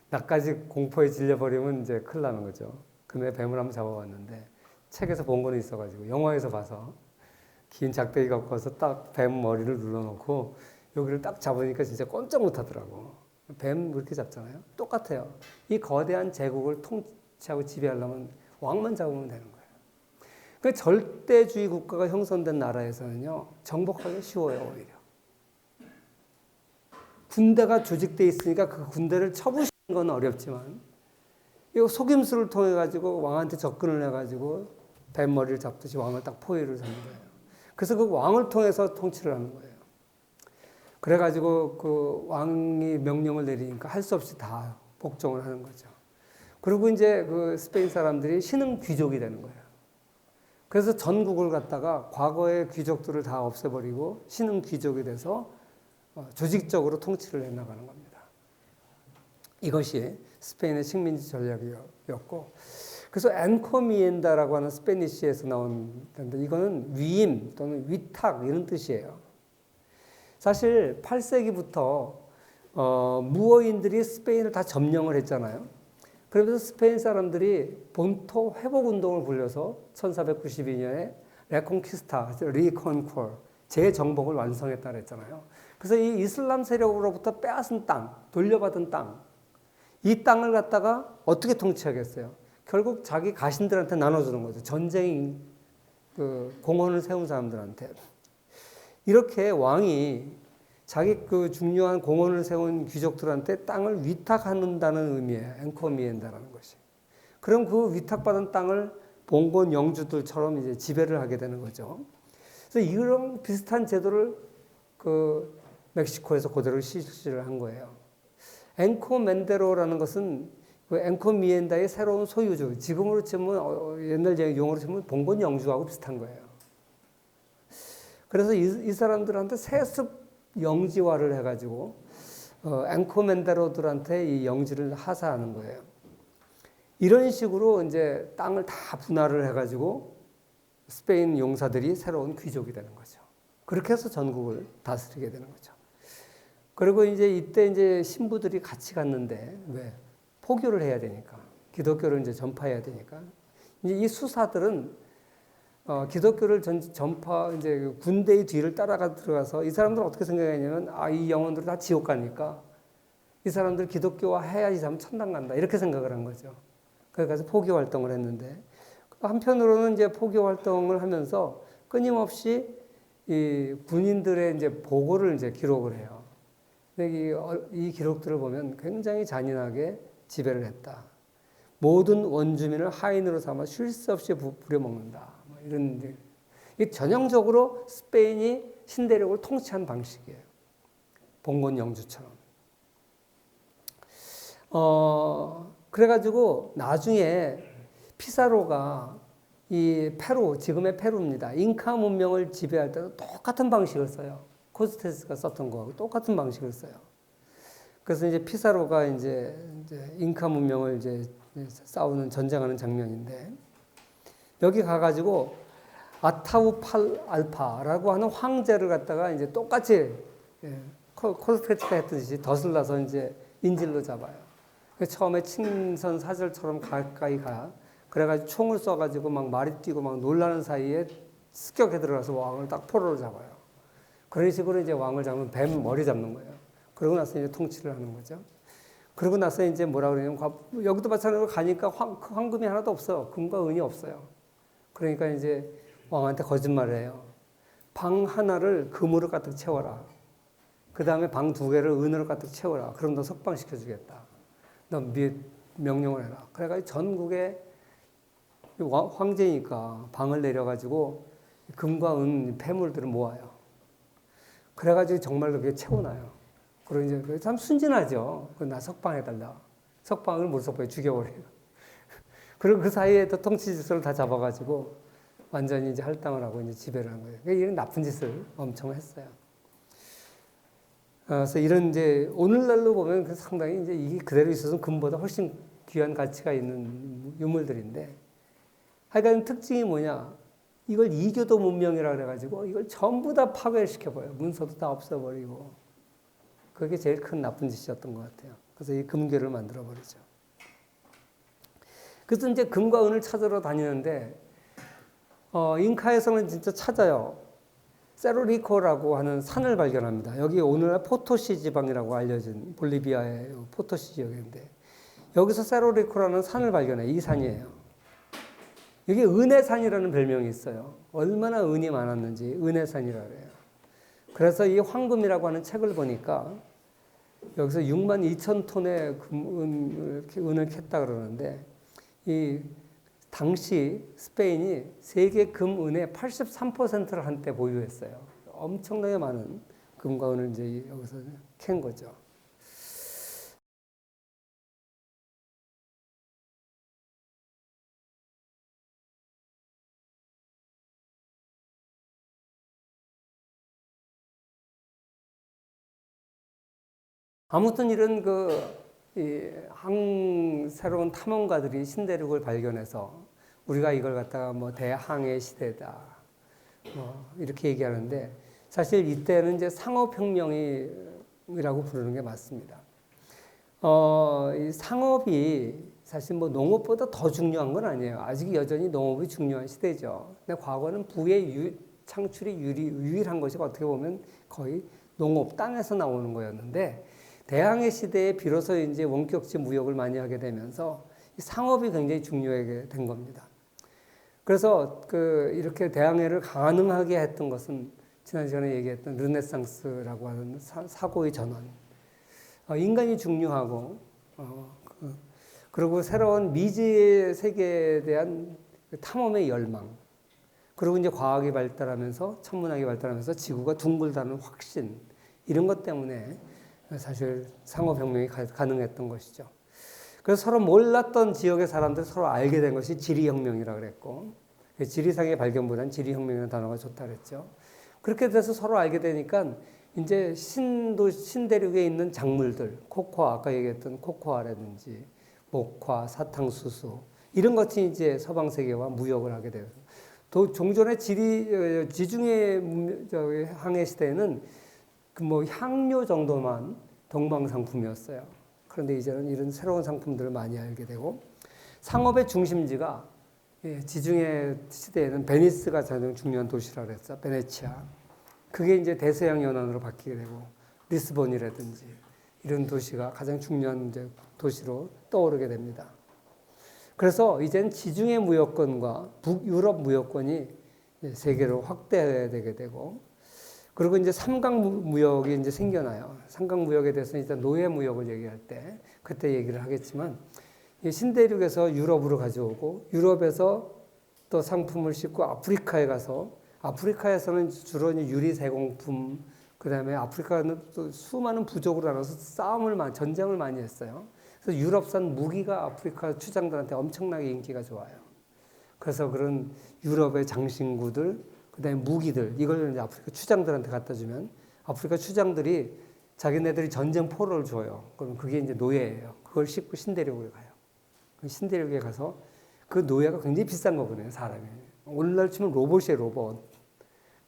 나까지 공포에 질려버리면 이제 큰일 나는 거죠. 근데 뱀을 한번 잡아봤는데 책에서 본 거는 있어가지고 영화에서 봐서 긴 작대기 갖고 와서 딱 뱀 머리를 눌러놓고 여기를 딱 잡으니까 진짜 꼼짝 못하더라고. 뱀 그렇게 잡잖아요. 똑같아요. 이 거대한 제국을 통치하고 지배하려면 왕만 잡으면 되는 거예요. 그 절대주의 국가가 형성된 나라에서는요 정복하기 쉬워요. 오히려. 군대가 조직돼 있으니까 그 군대를 쳐부시는 건 어렵지만 이 속임수를 통해 가지고 왕한테 접근을 해가지고 뱀머리를 잡듯이 왕을 딱 포위를 하는 거예요. 그래서 그 왕을 통해서 통치를 하는 거예요. 그래가지고 그 왕이 명령을 내리니까 할 수 없이 다 복종을 하는 거죠. 그리고 이제 그 스페인 사람들이 신흥 귀족이 되는 거예요. 그래서 전국을 갖다가 과거의 귀족들을 다 없애버리고 신흥 귀족이 돼서 조직적으로 통치를 해나가는 겁니다. 이것이 스페인의 식민지 전략이었고, 그래서 엔코미엔다라고 하는 스페니쉬에서 나온 건데 이거는 위임 또는 위탁 이런 뜻이에요. 사실 8세기부터 무어인들이 스페인을 다 점령을 했잖아요. 그러면서 스페인 사람들이 본토 회복 운동을 불려서 1492년에 레콘키스타, 리컨콜, 재정복을 완성했다 그랬잖아요. 그래서 이 이슬람 세력으로부터 빼앗은 땅, 돌려받은 땅, 이 땅을 갖다가 어떻게 통치하겠어요? 결국 자기 가신들한테 나눠주는 거죠. 전쟁 그 공헌을 세운 사람들한테. 이렇게 왕이 자기 그 중요한 공헌을 세운 귀족들한테 땅을 위탁한다는 의미예요. 엔코미엔다라는 것이. 그럼 그 위탁받은 땅을 봉건 영주들처럼 이제 지배를 하게 되는 거죠. 그래서 이런 비슷한 제도를 그 멕시코에서 그대로 실시를 한 거예요. 엔코멘데로라는 것은 그 엔코미엔다의 새로운 소유주. 지금으로 치면 옛날 용어로 치면 봉건 영주하고 비슷한 거예요. 그래서 이 사람들한테 세습 영지화를 해가지고 앵코멘데로들한테 이 영지를 하사하는 거예요. 이런 식으로 이제 땅을 다 분할을 해가지고 스페인 용사들이 새로운 귀족이 되는 거죠. 그렇게 해서 전국을 다스리게 되는 거죠. 그리고 이제 이때 이제 신부들이 같이 갔는데 왜? 포교를 해야 되니까. 기독교를 이제 전파해야 되니까. 이제 이 수사들은 기독교를 전파 이제 군대의 뒤를 따라가 들어가서 이 사람들은 어떻게 생각했냐면 이 영혼들은 다 지옥 가니까 이 사람들 기독교화 해야지 참 천당 간다 이렇게 생각을 한 거죠. 그래서 포교 활동을 했는데 한편으로는 이제 포교 활동을 하면서 끊임없이 이 군인들의 이제 보고를 이제 기록을 해요. 근데 이 기록들을 보면 굉장히 잔인하게 지배를 했다. 모든 원주민을 하인으로 삼아 쉴 새 없이 부려먹는다. 뭐 이런 이 전형적으로 스페인이 신대륙을 통치한 방식이에요. 봉건 영주처럼. 그래가지고 나중에 피사로가 이 페루, 지금의 페루입니다. 잉카 문명을 지배할 때도 똑같은 방식을 써요. 코스테스가 썼던 거하고 똑같은 방식을 써요. 그래서 이제 피사로가 이제 잉카 문명을 이제 싸우는 전쟁하는 장면인데 여기 가가지고 아타우팔알파라고 하는 황제를 갖다가 이제 똑같이 코스테스가 했듯이 덧을라서 이제 인질로 잡아요. 처음에 친선 사절처럼 가까이 가. 그래가지고 총을 쏴가지고 막 말이 뛰고 막 놀라는 사이에 습격해 들어가서 왕을 딱 포로로 잡아요. 그런 식으로 이제 왕을 잡으면 뱀 머리 잡는 거예요. 그러고 나서 이제 통치를 하는 거죠. 그러고 나서 이제 뭐라 그러냐면 여기도 마찬가지로 가니까 황금이 하나도 없어. 금과 은이 없어요. 그러니까 이제 왕한테 거짓말을 해요. 방 하나를 금으로 가득 채워라. 그 다음에 방 2개를 은으로 가득 채워라. 그럼 너 석방시켜주겠다. 너 명령을 해라. 그래가지고 전국에 황제니까 방을 내려가지고 금과 은 폐물들을 모아요. 그래가지고 정말로 그게 채워놔요. 그리고 이제 참 순진하죠. 나 석방해달라. 석방을 못 석방해 죽여버려요. 그리고 그 사이에 또 통치 질서를 다 잡아가지고 완전히 이제 할당을 하고 이제 지배를 한 거예요. 이런 나쁜 짓을 엄청 했어요. 그래서 이런 이제 오늘날로 보면 상당히 이제 이게 그대로 있어서 금보다 훨씬 귀한 가치가 있는 유물들인데 하여간 특징이 뭐냐? 이걸 이교도 문명이라 그래가지고 이걸 전부 다 파괴시켜버려요. 문서도 다 없애버리고. 그게 제일 큰 나쁜 짓이었던 것 같아요. 그래서 이 금괴를 만들어버리죠. 그래서 이제 금과 은을 찾으러 다니는데, 잉카에서는 진짜 찾아요. 세로리코라고 하는 산을 발견합니다. 여기 오늘날 포토시 지방이라고 알려진 볼리비아의 포토시 지역인데, 여기서 세로리코라는 산을 발견해요. 이 산이에요. 여기 은의 산이라는 별명이 있어요. 얼마나 은이 많았는지 은의 산이라고 해요. 그래서 이 황금이라고 하는 책을 보니까 여기서 6만 2천 톤의 은을 캤다 그러는데 이 당시 스페인이 세계 금은의 83%를 한때 보유했어요. 엄청나게 많은 금과 은을 이제 여기서 캔 거죠. 아무튼 이런 새로운 탐험가들이 신대륙을 발견해서 우리가 이걸 갖다가 뭐 대항해 시대다 뭐 이렇게 얘기하는데 사실 이때는 이제 상업혁명이라고 부르는 게 맞습니다. 이 상업이 사실 뭐 농업보다 더 중요한 건 아니에요. 아직 여전히 농업이 중요한 시대죠. 근데 과거는 부의 창출이 유일한 것이 어떻게 보면 거의 농업 땅에서 나오는 거였는데 대항해 시대에 비로소 이제 원격지 무역을 많이 하게 되면서 상업이 굉장히 중요하게 된 겁니다. 그래서 이렇게 대항해를 가능하게 했던 것은 지난 시간에 얘기했던 르네상스라고 하는 사고의 전환. 인간이 중요하고, 그리고 새로운 미지의 세계에 대한 탐험의 열망. 그리고 이제 과학이 발달하면서, 천문학이 발달하면서 지구가 둥글다는 확신. 이런 것 때문에 사실 상업혁명이 가능했던 것이죠. 그래서 서로 몰랐던 지역의 사람들 서로 알게 된 것이 지리혁명이라고 그랬고, 지리상의 발견보다는 지리혁명이라는 단어가 좋다 그랬죠. 그렇게 돼서 서로 알게 되니까 이제 신대륙에 있는 작물들, 코코아, 아까 얘기했던 코코아라든지 목화, 사탕수수 이런 것이 이제 서방 세계와 무역을 하게 돼요. 또 종전의 지중해 항해 시대에는 그 뭐 향료 정도만 동방상품이었어요. 그런데 이제는 이런 새로운 상품들을 많이 알게 되고 상업의 중심지가 지중해 시대에는 베니스가 가장 중요한 도시라 그랬어. 베네치아. 그게 이제 대서양 연안으로 바뀌게 되고 리스본이라든지 이런 도시가 가장 중요한 이제 도시로 떠오르게 됩니다. 그래서 이젠 지중해 무역권과 북유럽 무역권이 세계로 확대되게 되고 그리고 이제 삼각 무역이 이제 생겨나요. 삼각 무역에 대해서는 일단 노예 무역을 얘기할 때 그때 얘기를 하겠지만 신대륙에서 유럽으로 가져오고 유럽에서 또 상품을 싣고 아프리카에 가서 아프리카에서는 주로 유리 제공품 그다음에 아프리카는 또 수많은 부족으로 나눠서 전쟁을 많이 했어요. 그래서 유럽산 무기가 아프리카 추장들한테 엄청나게 인기가 좋아요. 그래서 그런 유럽의 장신구들, 그다음에 무기들 이걸 이제 아프리카 추장들한테 갖다 주면 아프리카 추장들이 자기네들이 전쟁 포로를 줘요. 그럼 그게 이제 노예예요. 그걸 싣고 신대륙에 가요. 신대륙에 가서 그 노예가 굉장히 비싼 거거든요, 사람이. 오늘날 치면 로봇이에요, 로봇.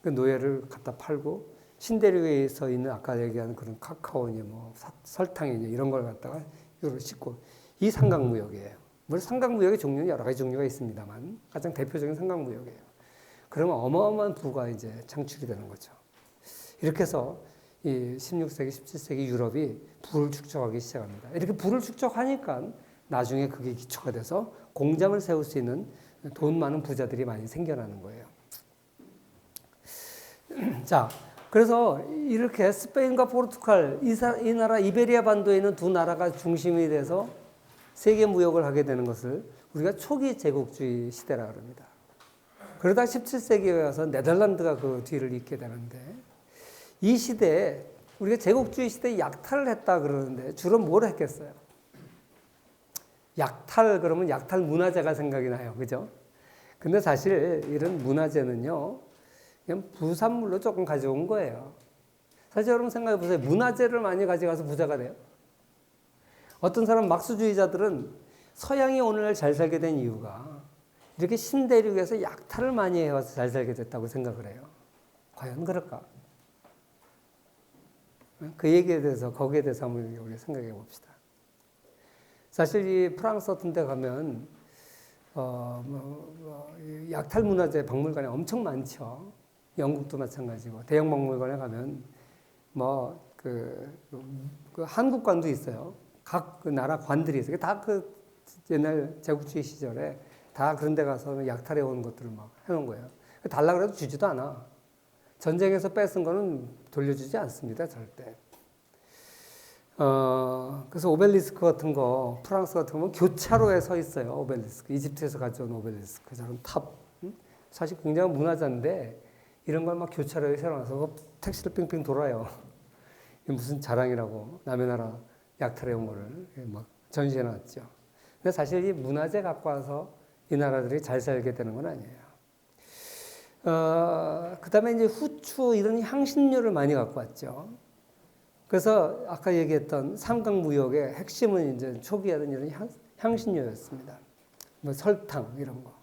그 노예를 갖다 팔고 신대륙에서 있는 아까 얘기한 그런 카카오니 뭐 설탕이니 이런 걸 갖다가 이걸 싣고 이 삼각무역이에요. 물론 삼각무역의 종류는 여러 가지 종류가 있습니다만 가장 대표적인 삼각무역이에요. 그러면 어마어마한 부가 이제 창출이 되는 거죠. 이렇게 해서 이 16세기, 17세기 유럽이 부를 축적하기 시작합니다. 이렇게 부를 축적하니까 나중에 그게 기초가 돼서 공장을 세울 수 있는 돈 많은 부자들이 많이 생겨나는 거예요. 자, 그래서 이렇게 스페인과 포르투갈, 이 나라 이베리아 반도에 있는 두 나라가 중심이 돼서 세계 무역을 하게 되는 것을 우리가 초기 제국주의 시대라 그럽니다. 그러다 17세기에 와서 네덜란드가 그 뒤를 잇게 되는데 이 시대에 우리가 제국주의 시대에 약탈을 했다 그러는데 주로 뭘 했겠어요? 약탈 그러면 약탈 문화재가 생각이 나요. 그죠? 근데 사실 이런 문화재는요. 그냥 부산물로 조금 가져온 거예요. 사실 여러분 생각해 보세요. 문화재를 많이 가져가서 부자가 돼요. 어떤 사람 막수주의자들은 서양이 오늘날 잘 살게 된 이유가 이렇게 신대륙에서 약탈을 많이 해와서 잘 살게 됐다고 생각을 해요. 과연 그럴까? 그 얘기에 대해서 거기에 대해서 한번 우리 생각해 봅시다. 사실 이 프랑스 같은 데 가면 약탈 문화재 박물관이 엄청 많죠. 영국도 마찬가지고 대형 박물관에 가면 그 한국관도 있어요. 각 그 나라 관들이 있어요. 다 그 옛날 제국주의 시절에 다 그런 데 가서 약탈해 온 것들을 막 해놓은 거예요. 달라고 해도 주지도 않아. 전쟁에서 뺏은 거는 돌려주지 않습니다. 절대. 그래서 오벨리스크 같은 거, 프랑스 같은 거 교차로에 서 있어요. 오벨리스크. 이집트에서 가져온 오벨리스크. 저런 탑. 사실 굉장한 문화재인데 이런 걸 막 교차로에 세워놔서 택시를 빙빙 돌아요. 무슨 자랑이라고 남의 나라 약탈해 온 거를 막 전시해 놨죠. 근데 사실 이 문화재 갖고 와서 이 나라들이 잘 살게 되는 건 아니에요. 그 다음에 이제 후추 이런 향신료를 많이 갖고 왔죠. 그래서 아까 얘기했던 삼각무역의 핵심은 이제 초기에는 이런 향신료였습니다. 뭐 설탕 이런 거.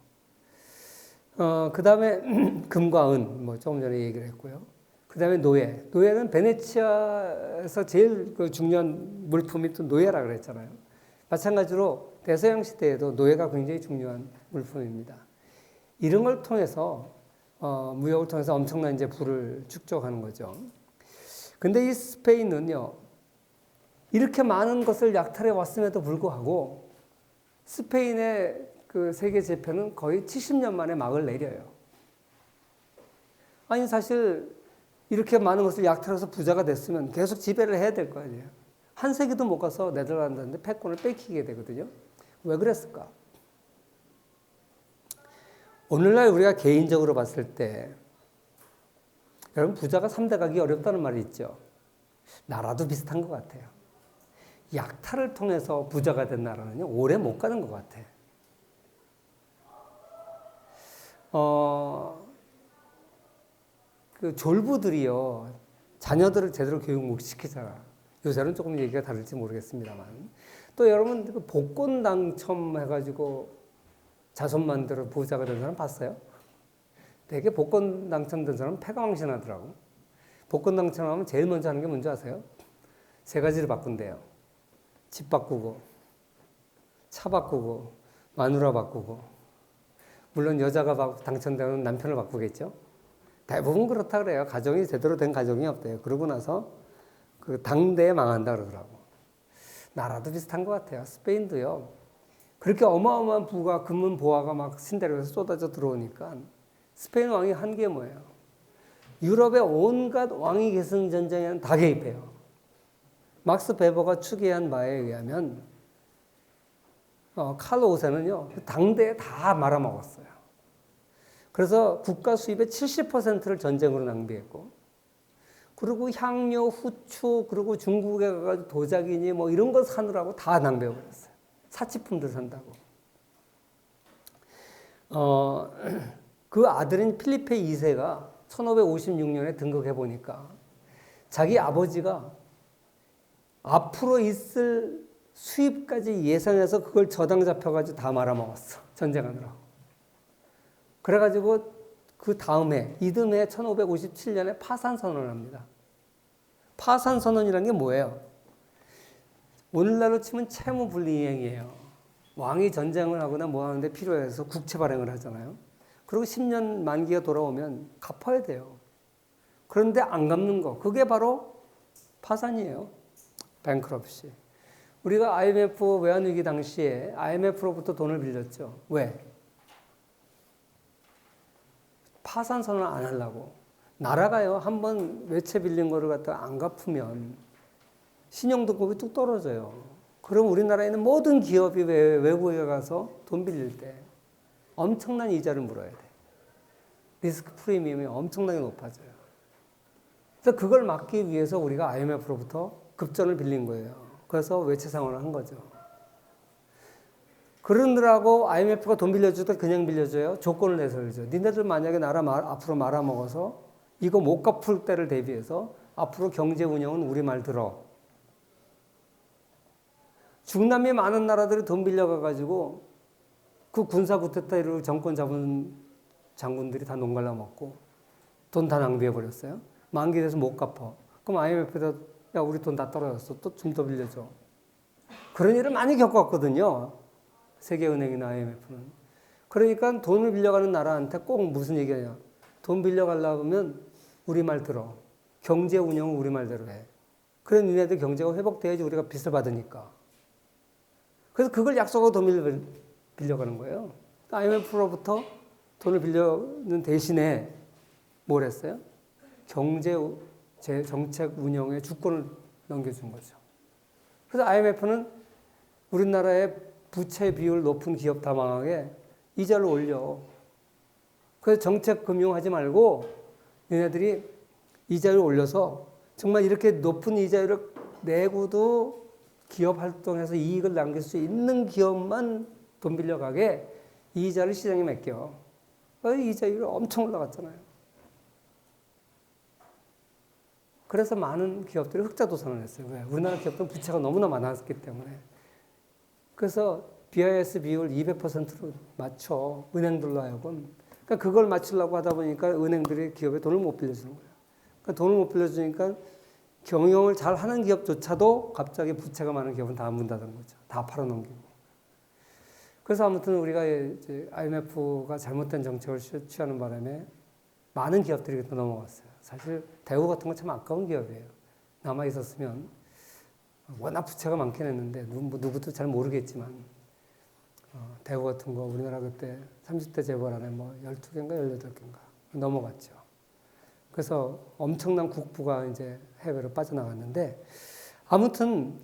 그 다음에 금과 은, 뭐 조금 전에 얘기를 했고요. 그 다음에 노예. 노예는 베네치아에서 제일 그 중요한 물품이 또 노예라 그랬잖아요. 마찬가지로 대서양 시대에도 노예가 굉장히 중요한 물품입니다. 이런 걸 통해서 무역을 통해서 엄청난 이제 부를 축적하는 거죠. 근데 이 스페인은요, 이렇게 많은 것을 약탈해 왔음에도 불구하고 스페인의 그 세계 재패는 거의 70년 만에 막을 내려요. 아니 사실 이렇게 많은 것을 약탈해서 부자가 됐으면 계속 지배를 해야 될 거 아니에요. 한 세기도 못 가서 네덜란드한테 패권을 뺏기게 되거든요. 왜 그랬을까? 오늘날 우리가 개인적으로 봤을 때 여러분 부자가 3대 가기 어렵다는 말이 있죠. 나라도 비슷한 것 같아요. 약탈을 통해서 부자가 된 나라는요, 오래 못 가는 것 같아. 그 졸부들이요, 자녀들을 제대로 교육 못 시키잖아. 요새는 조금 얘기가 다를지 모르겠습니다만. 또 여러분 그 복권 당첨해가지고 자손 만들어 부자가 된 사람 봤어요? 되게 복권 당첨된 사람은 패가망신하더라고. 복권 당첨하면 제일 먼저 하는 게 뭔지 아세요? 세 가지를 바꾼대요. 집 바꾸고, 차 바꾸고, 마누라 바꾸고. 물론 여자가 당첨되면 남편을 바꾸겠죠. 대부분 그렇다 그래요. 가정이 제대로 된 가정이 없대요. 그러고 나서 그 당대에 망한다 그러더라고. 나라도 비슷한 것 같아요. 스페인도요. 그렇게 어마어마한 부가 금은 보화가 막 신대륙에서 쏟아져 들어오니까 스페인 왕이 한 게 뭐예요? 유럽의 온갖 왕위 계승 전쟁에는 다 개입해요. 막스 베버가 추계한 바에 의하면 칼 5세는요 당대에 다 말아먹었어요. 그래서 국가 수입의 70%를 전쟁으로 낭비했고, 그리고 향료, 후추, 그리고 중국에 가가지고 도자기니 뭐 이런 거 사느라고 다 낭비해버렸어요. 사치품들 산다고. 그 아들인 필리페 2세가 1556년에 등극해 보니까 자기 아버지가 앞으로 있을 수입까지 예상해서 그걸 저당 잡혀가지고 다 말아먹었어. 전쟁하느라고. 그래가지고 그 다음해 이듬해 1557년에 파산선언을 합니다. 파산선언이라는 게 뭐예요? 오늘날로 치면 채무불이행이에요. 왕이 전쟁을 하거나 뭐 하는데 필요해서 국채 발행을 하잖아요. 그리고 10년 만기가 돌아오면 갚아야 돼요. 그런데 안 갚는 거, 그게 바로 파산이에요. 뱅크럽시. 우리가 IMF 외환위기 당시에 IMF로부터 돈을 빌렸죠. 왜? 파산 선언을 안 하려고. 나라가요, 한번 외채 빌린 거를 갖다가 안 갚으면 신용등급이 뚝 떨어져요. 그럼 우리나라에 있는 모든 기업이 외국에 가서 돈 빌릴 때 엄청난 이자를 물어야 돼. 리스크 프리미엄이 엄청나게 높아져요. 그래서 그걸 막기 위해서 우리가 IMF로부터 급전을 빌린 거예요. 그래서 외채 상환을 한 거죠. 그러느라고 IMF가 돈 빌려줄 때 그냥 빌려줘요? 조건을 내세우죠. 니네들 만약에 나라 앞으로 말아먹어서 이거 못 갚을 때를 대비해서 앞으로 경제 운영은 우리 말 들어. 중남미 많은 나라들이 돈 빌려가가지고 그 군사 쿠데타를 정권 잡은 장군들이 다 농갈라 먹고 돈 다 낭비해버렸어요. 만기 돼서 못 갚아. 그럼 IMF에다 야 우리 돈 다 떨어졌어. 또 좀 더 빌려줘. 그런 일을 많이 겪었거든요. 세계은행이나 IMF는. 그러니까 돈을 빌려가는 나라한테 꼭 무슨 얘기하냐. 돈 빌려가려고 하면 우리 말 들어. 경제 운영은 우리 말대로 해. 그래 니네들 경제가 회복돼야지 우리가 빚을 받으니까. 그래서 그걸 약속하고 돈 빌려가는 거예요. IMF로부터 돈을 빌려는 대신에 뭘 했어요? 경제 정책 운영의 주권을 넘겨준 거죠. 그래서 IMF는 우리나라의 부채 비율 높은 기업 다 망하게 이자를 올려. 그래서 정책 금융하지 말고 얘네들이 이자를 올려서 정말 이렇게 높은 이자율을 내고도 기업 활동해서 이익을 남길 수 있는 기업만 돈 빌려가게 이자를 시장에 맡겨. 이자율이 엄청 올라갔잖아요. 그래서 많은 기업들이 흑자도산을 했어요. 왜? 우리나라 기업들은 부채가 너무나 많았기 때문에. 그래서 BIS 비율 200%로 맞춰 은행들로 하여금. 그러니까 그걸 맞추려고 하다 보니까 은행들이 기업에 돈을 못 빌려주는 거예요. 그러니까 돈을 못 빌려주니까 경영을 잘 하는 기업조차도 갑자기 부채가 많은 기업은 다 문 닫은 거죠. 다 팔아넘기고. 그래서 아무튼 우리가 이제 IMF가 잘못된 정책을 취하는 바람에 많은 기업들이 넘어갔어요. 사실 대우 같은 건 참 아까운 기업이에요. 남아 있었으면 워낙 부채가 많긴 했는데 누구도 잘 모르겠지만 대우 같은 거 우리나라 그때 30대 재벌 안에 뭐 12개인가 18개인가 넘어갔죠. 그래서 엄청난 국부가 이제 해외로 빠져나갔는데 아무튼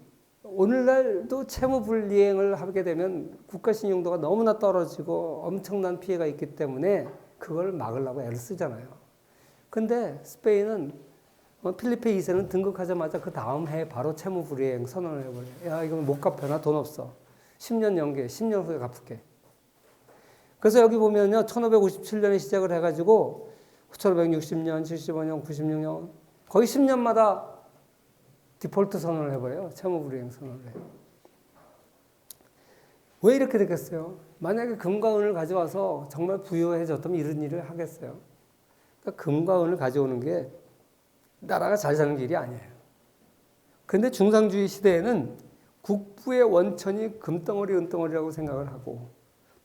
오늘날도 채무 불이행을 하게 되면 국가 신용도가 너무나 떨어지고 엄청난 피해가 있기 때문에 그걸 막으려고 애를 쓰잖아요. 근데 스페인은 필리페 2세는 등극하자마자 그 다음 해에 바로 채무 불이행 선언을 해버려요. 야 이건 못 갚아나 돈 없어. 10년 연계, 10년 후에 갚을게. 그래서 여기 보면요. 1557년에 시작을 해가지고 1560년, 75년, 96년 거의 10년마다 디폴트 선언을 해버려요. 채무불이행 선언을 해요. 왜 이렇게 됐겠어요? 만약에 금과 은을 가져와서 정말 부유해졌다면 이런 일을 하겠어요? 그러니까 금과 은을 가져오는 게 나라가 잘 사는 길이 아니에요. 그런데 중상주의 시대에는 국부의 원천이 금덩어리 은덩어리라고 생각을 하고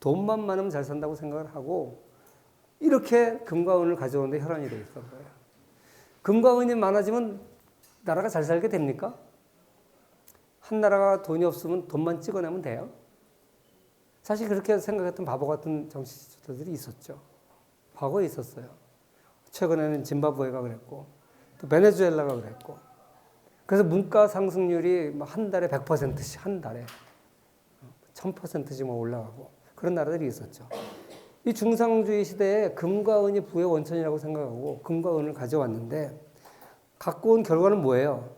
돈만 많으면 잘 산다고 생각을 하고 이렇게 금과 은을 가져오는데 혈안이 되어 있던 거예요. 금과 은이 많아지면 나라가 잘 살게 됩니까? 한 나라가 돈이 없으면 돈만 찍어내면 돼요? 사실 그렇게 생각했던 바보 같은 정치 지도자들이 있었죠. 과거에 있었어요. 최근에는 짐바브웨가 그랬고 또 베네수엘라가 그랬고 그래서 문가 상승률이 한 달에 100%씩 한 달에 1000%씩 올라가고 그런 나라들이 있었죠. 이 중상주의 시대에 금과 은이 부의 원천이라고 생각하고 금과 은을 가져왔는데 갖고 온 결과는 뭐예요?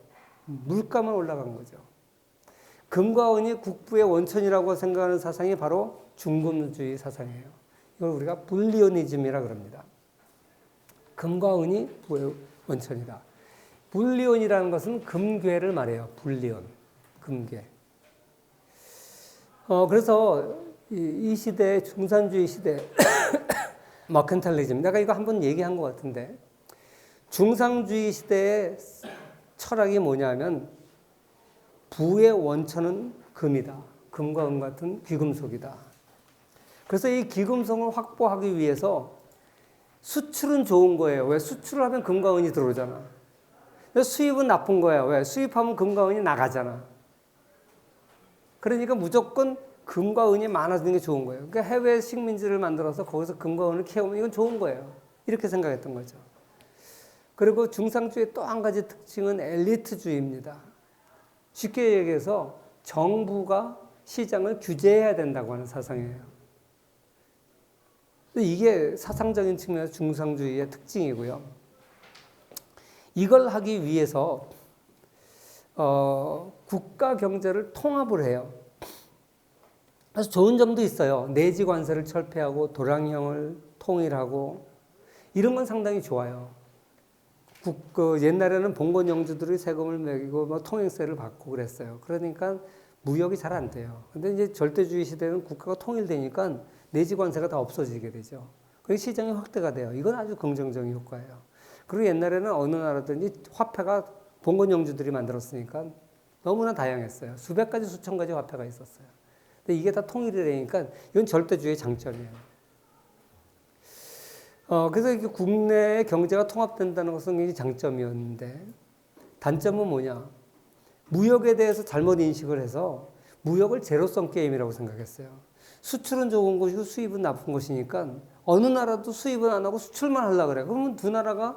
물가만 올라간 거죠. 금과 은이 국부의 원천이라고 생각하는 사상이 바로 중금주의 사상이에요. 이걸 우리가 불리오니즘이라 그럽니다. 금과 은이 부의 원천이다. 불리온이라는 것은 금괴를 말해요. 불리온, 금괴. 그래서 이 시대, 중산주의 시대, 머컨탈리즘. 내가 이거 한번 얘기한 것 같은데, 중상주의 시대의 철학이 뭐냐면, 부의 원천은 금이다. 금과 은 같은 귀금속이다. 그래서 이 귀금속을 확보하기 위해서 수출은 좋은 거예요. 왜? 수출을 하면 금과 은이 들어오잖아. 수입은 나쁜 거야. 왜? 수입하면 금과 은이 나가잖아. 그러니까 무조건 금과 은이 많아지는 게 좋은 거예요. 그러니까 해외 식민지를 만들어서 거기서 금과 은을 키우면 이건 좋은 거예요. 이렇게 생각했던 거죠. 그리고 중상주의의 또 한 가지 특징은 엘리트주의입니다. 쉽게 얘기해서 정부가 시장을 규제해야 된다고 하는 사상이에요. 이게 사상적인 측면에서 중상주의의 특징이고요. 이걸 하기 위해서 국가 경제를 통합을 해요. 그래서 좋은 점도 있어요. 내지 관세를 철폐하고 도량형을 통일하고 이런 건 상당히 좋아요. 옛날에는 봉건 영주들이 세금을 매기고 통행세를 받고 그랬어요. 그러니까 무역이 잘 안 돼요. 근데 이제 절대주의 시대는 국가가 통일되니까 내지 관세가 다 없어지게 되죠. 그리고 시장이 확대가 돼요. 이건 아주 긍정적인 효과예요. 그리고 옛날에는 어느 나라든지 화폐가 봉건 영주들이 만들었으니까 너무나 다양했어요. 수백 가지, 수천 가지 화폐가 있었어요. 근데 이게 다 통일이 되니까 이건 절대주의의 장점이에요. 그래서 이게 국내의 경제가 통합된다는 것은 굉장히 장점이었는데 단점은 뭐냐? 무역에 대해서 잘못 인식을 해서 무역을 제로섬 게임이라고 생각했어요. 수출은 좋은 것이고 수입은 나쁜 것이니까 어느 나라도 수입은 안 하고 수출만 하려고 그래. 그러면 두 나라가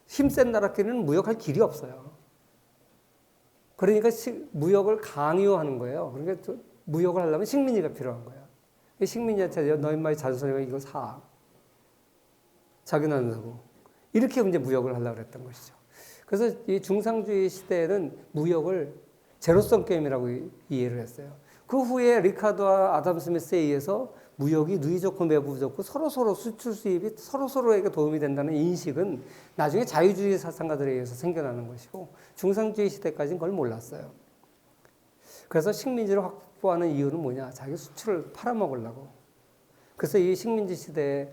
힘센 나라끼리는 무역할 길이 없어요. 그러니까 무역을 강요하는 거예요. 그러니까 무역을 하려면 식민지가 필요한 거예요. 식민지한테 너희 말이 잔소리가 이거 사. 자기는 안 사고. 이렇게 이제 무역을 하려고 했던 것이죠. 그래서 이 중상주의 시대에는 무역을 제로섬 게임이라고 이해를 했어요. 그 후에 리카드와 아담 스미스에 의해서 무역이 누이 좋고 매부 좋고 서로서로 수출 수입이 서로서로에게 도움이 된다는 인식은 나중에 자유주의 사상가들에 의해서 생겨나는 것이고 중상주의 시대까지는 그걸 몰랐어요. 그래서 식민지를 확보하는 이유는 뭐냐? 자기 수출을 팔아먹으려고. 그래서 이 식민지 시대의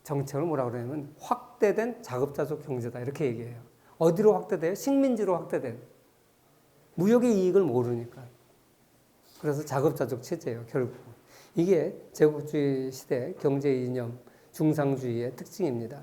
정책을 뭐라고 그러냐면 확대된 자급자족 경제다 이렇게 얘기해요. 어디로 확대돼요? 식민지로 확대된. 무역의 이익을 모르니까. 그래서 자급자족 체제예요, 결국. 이게 제국주의 시대 경제 이념 중상주의의 특징입니다.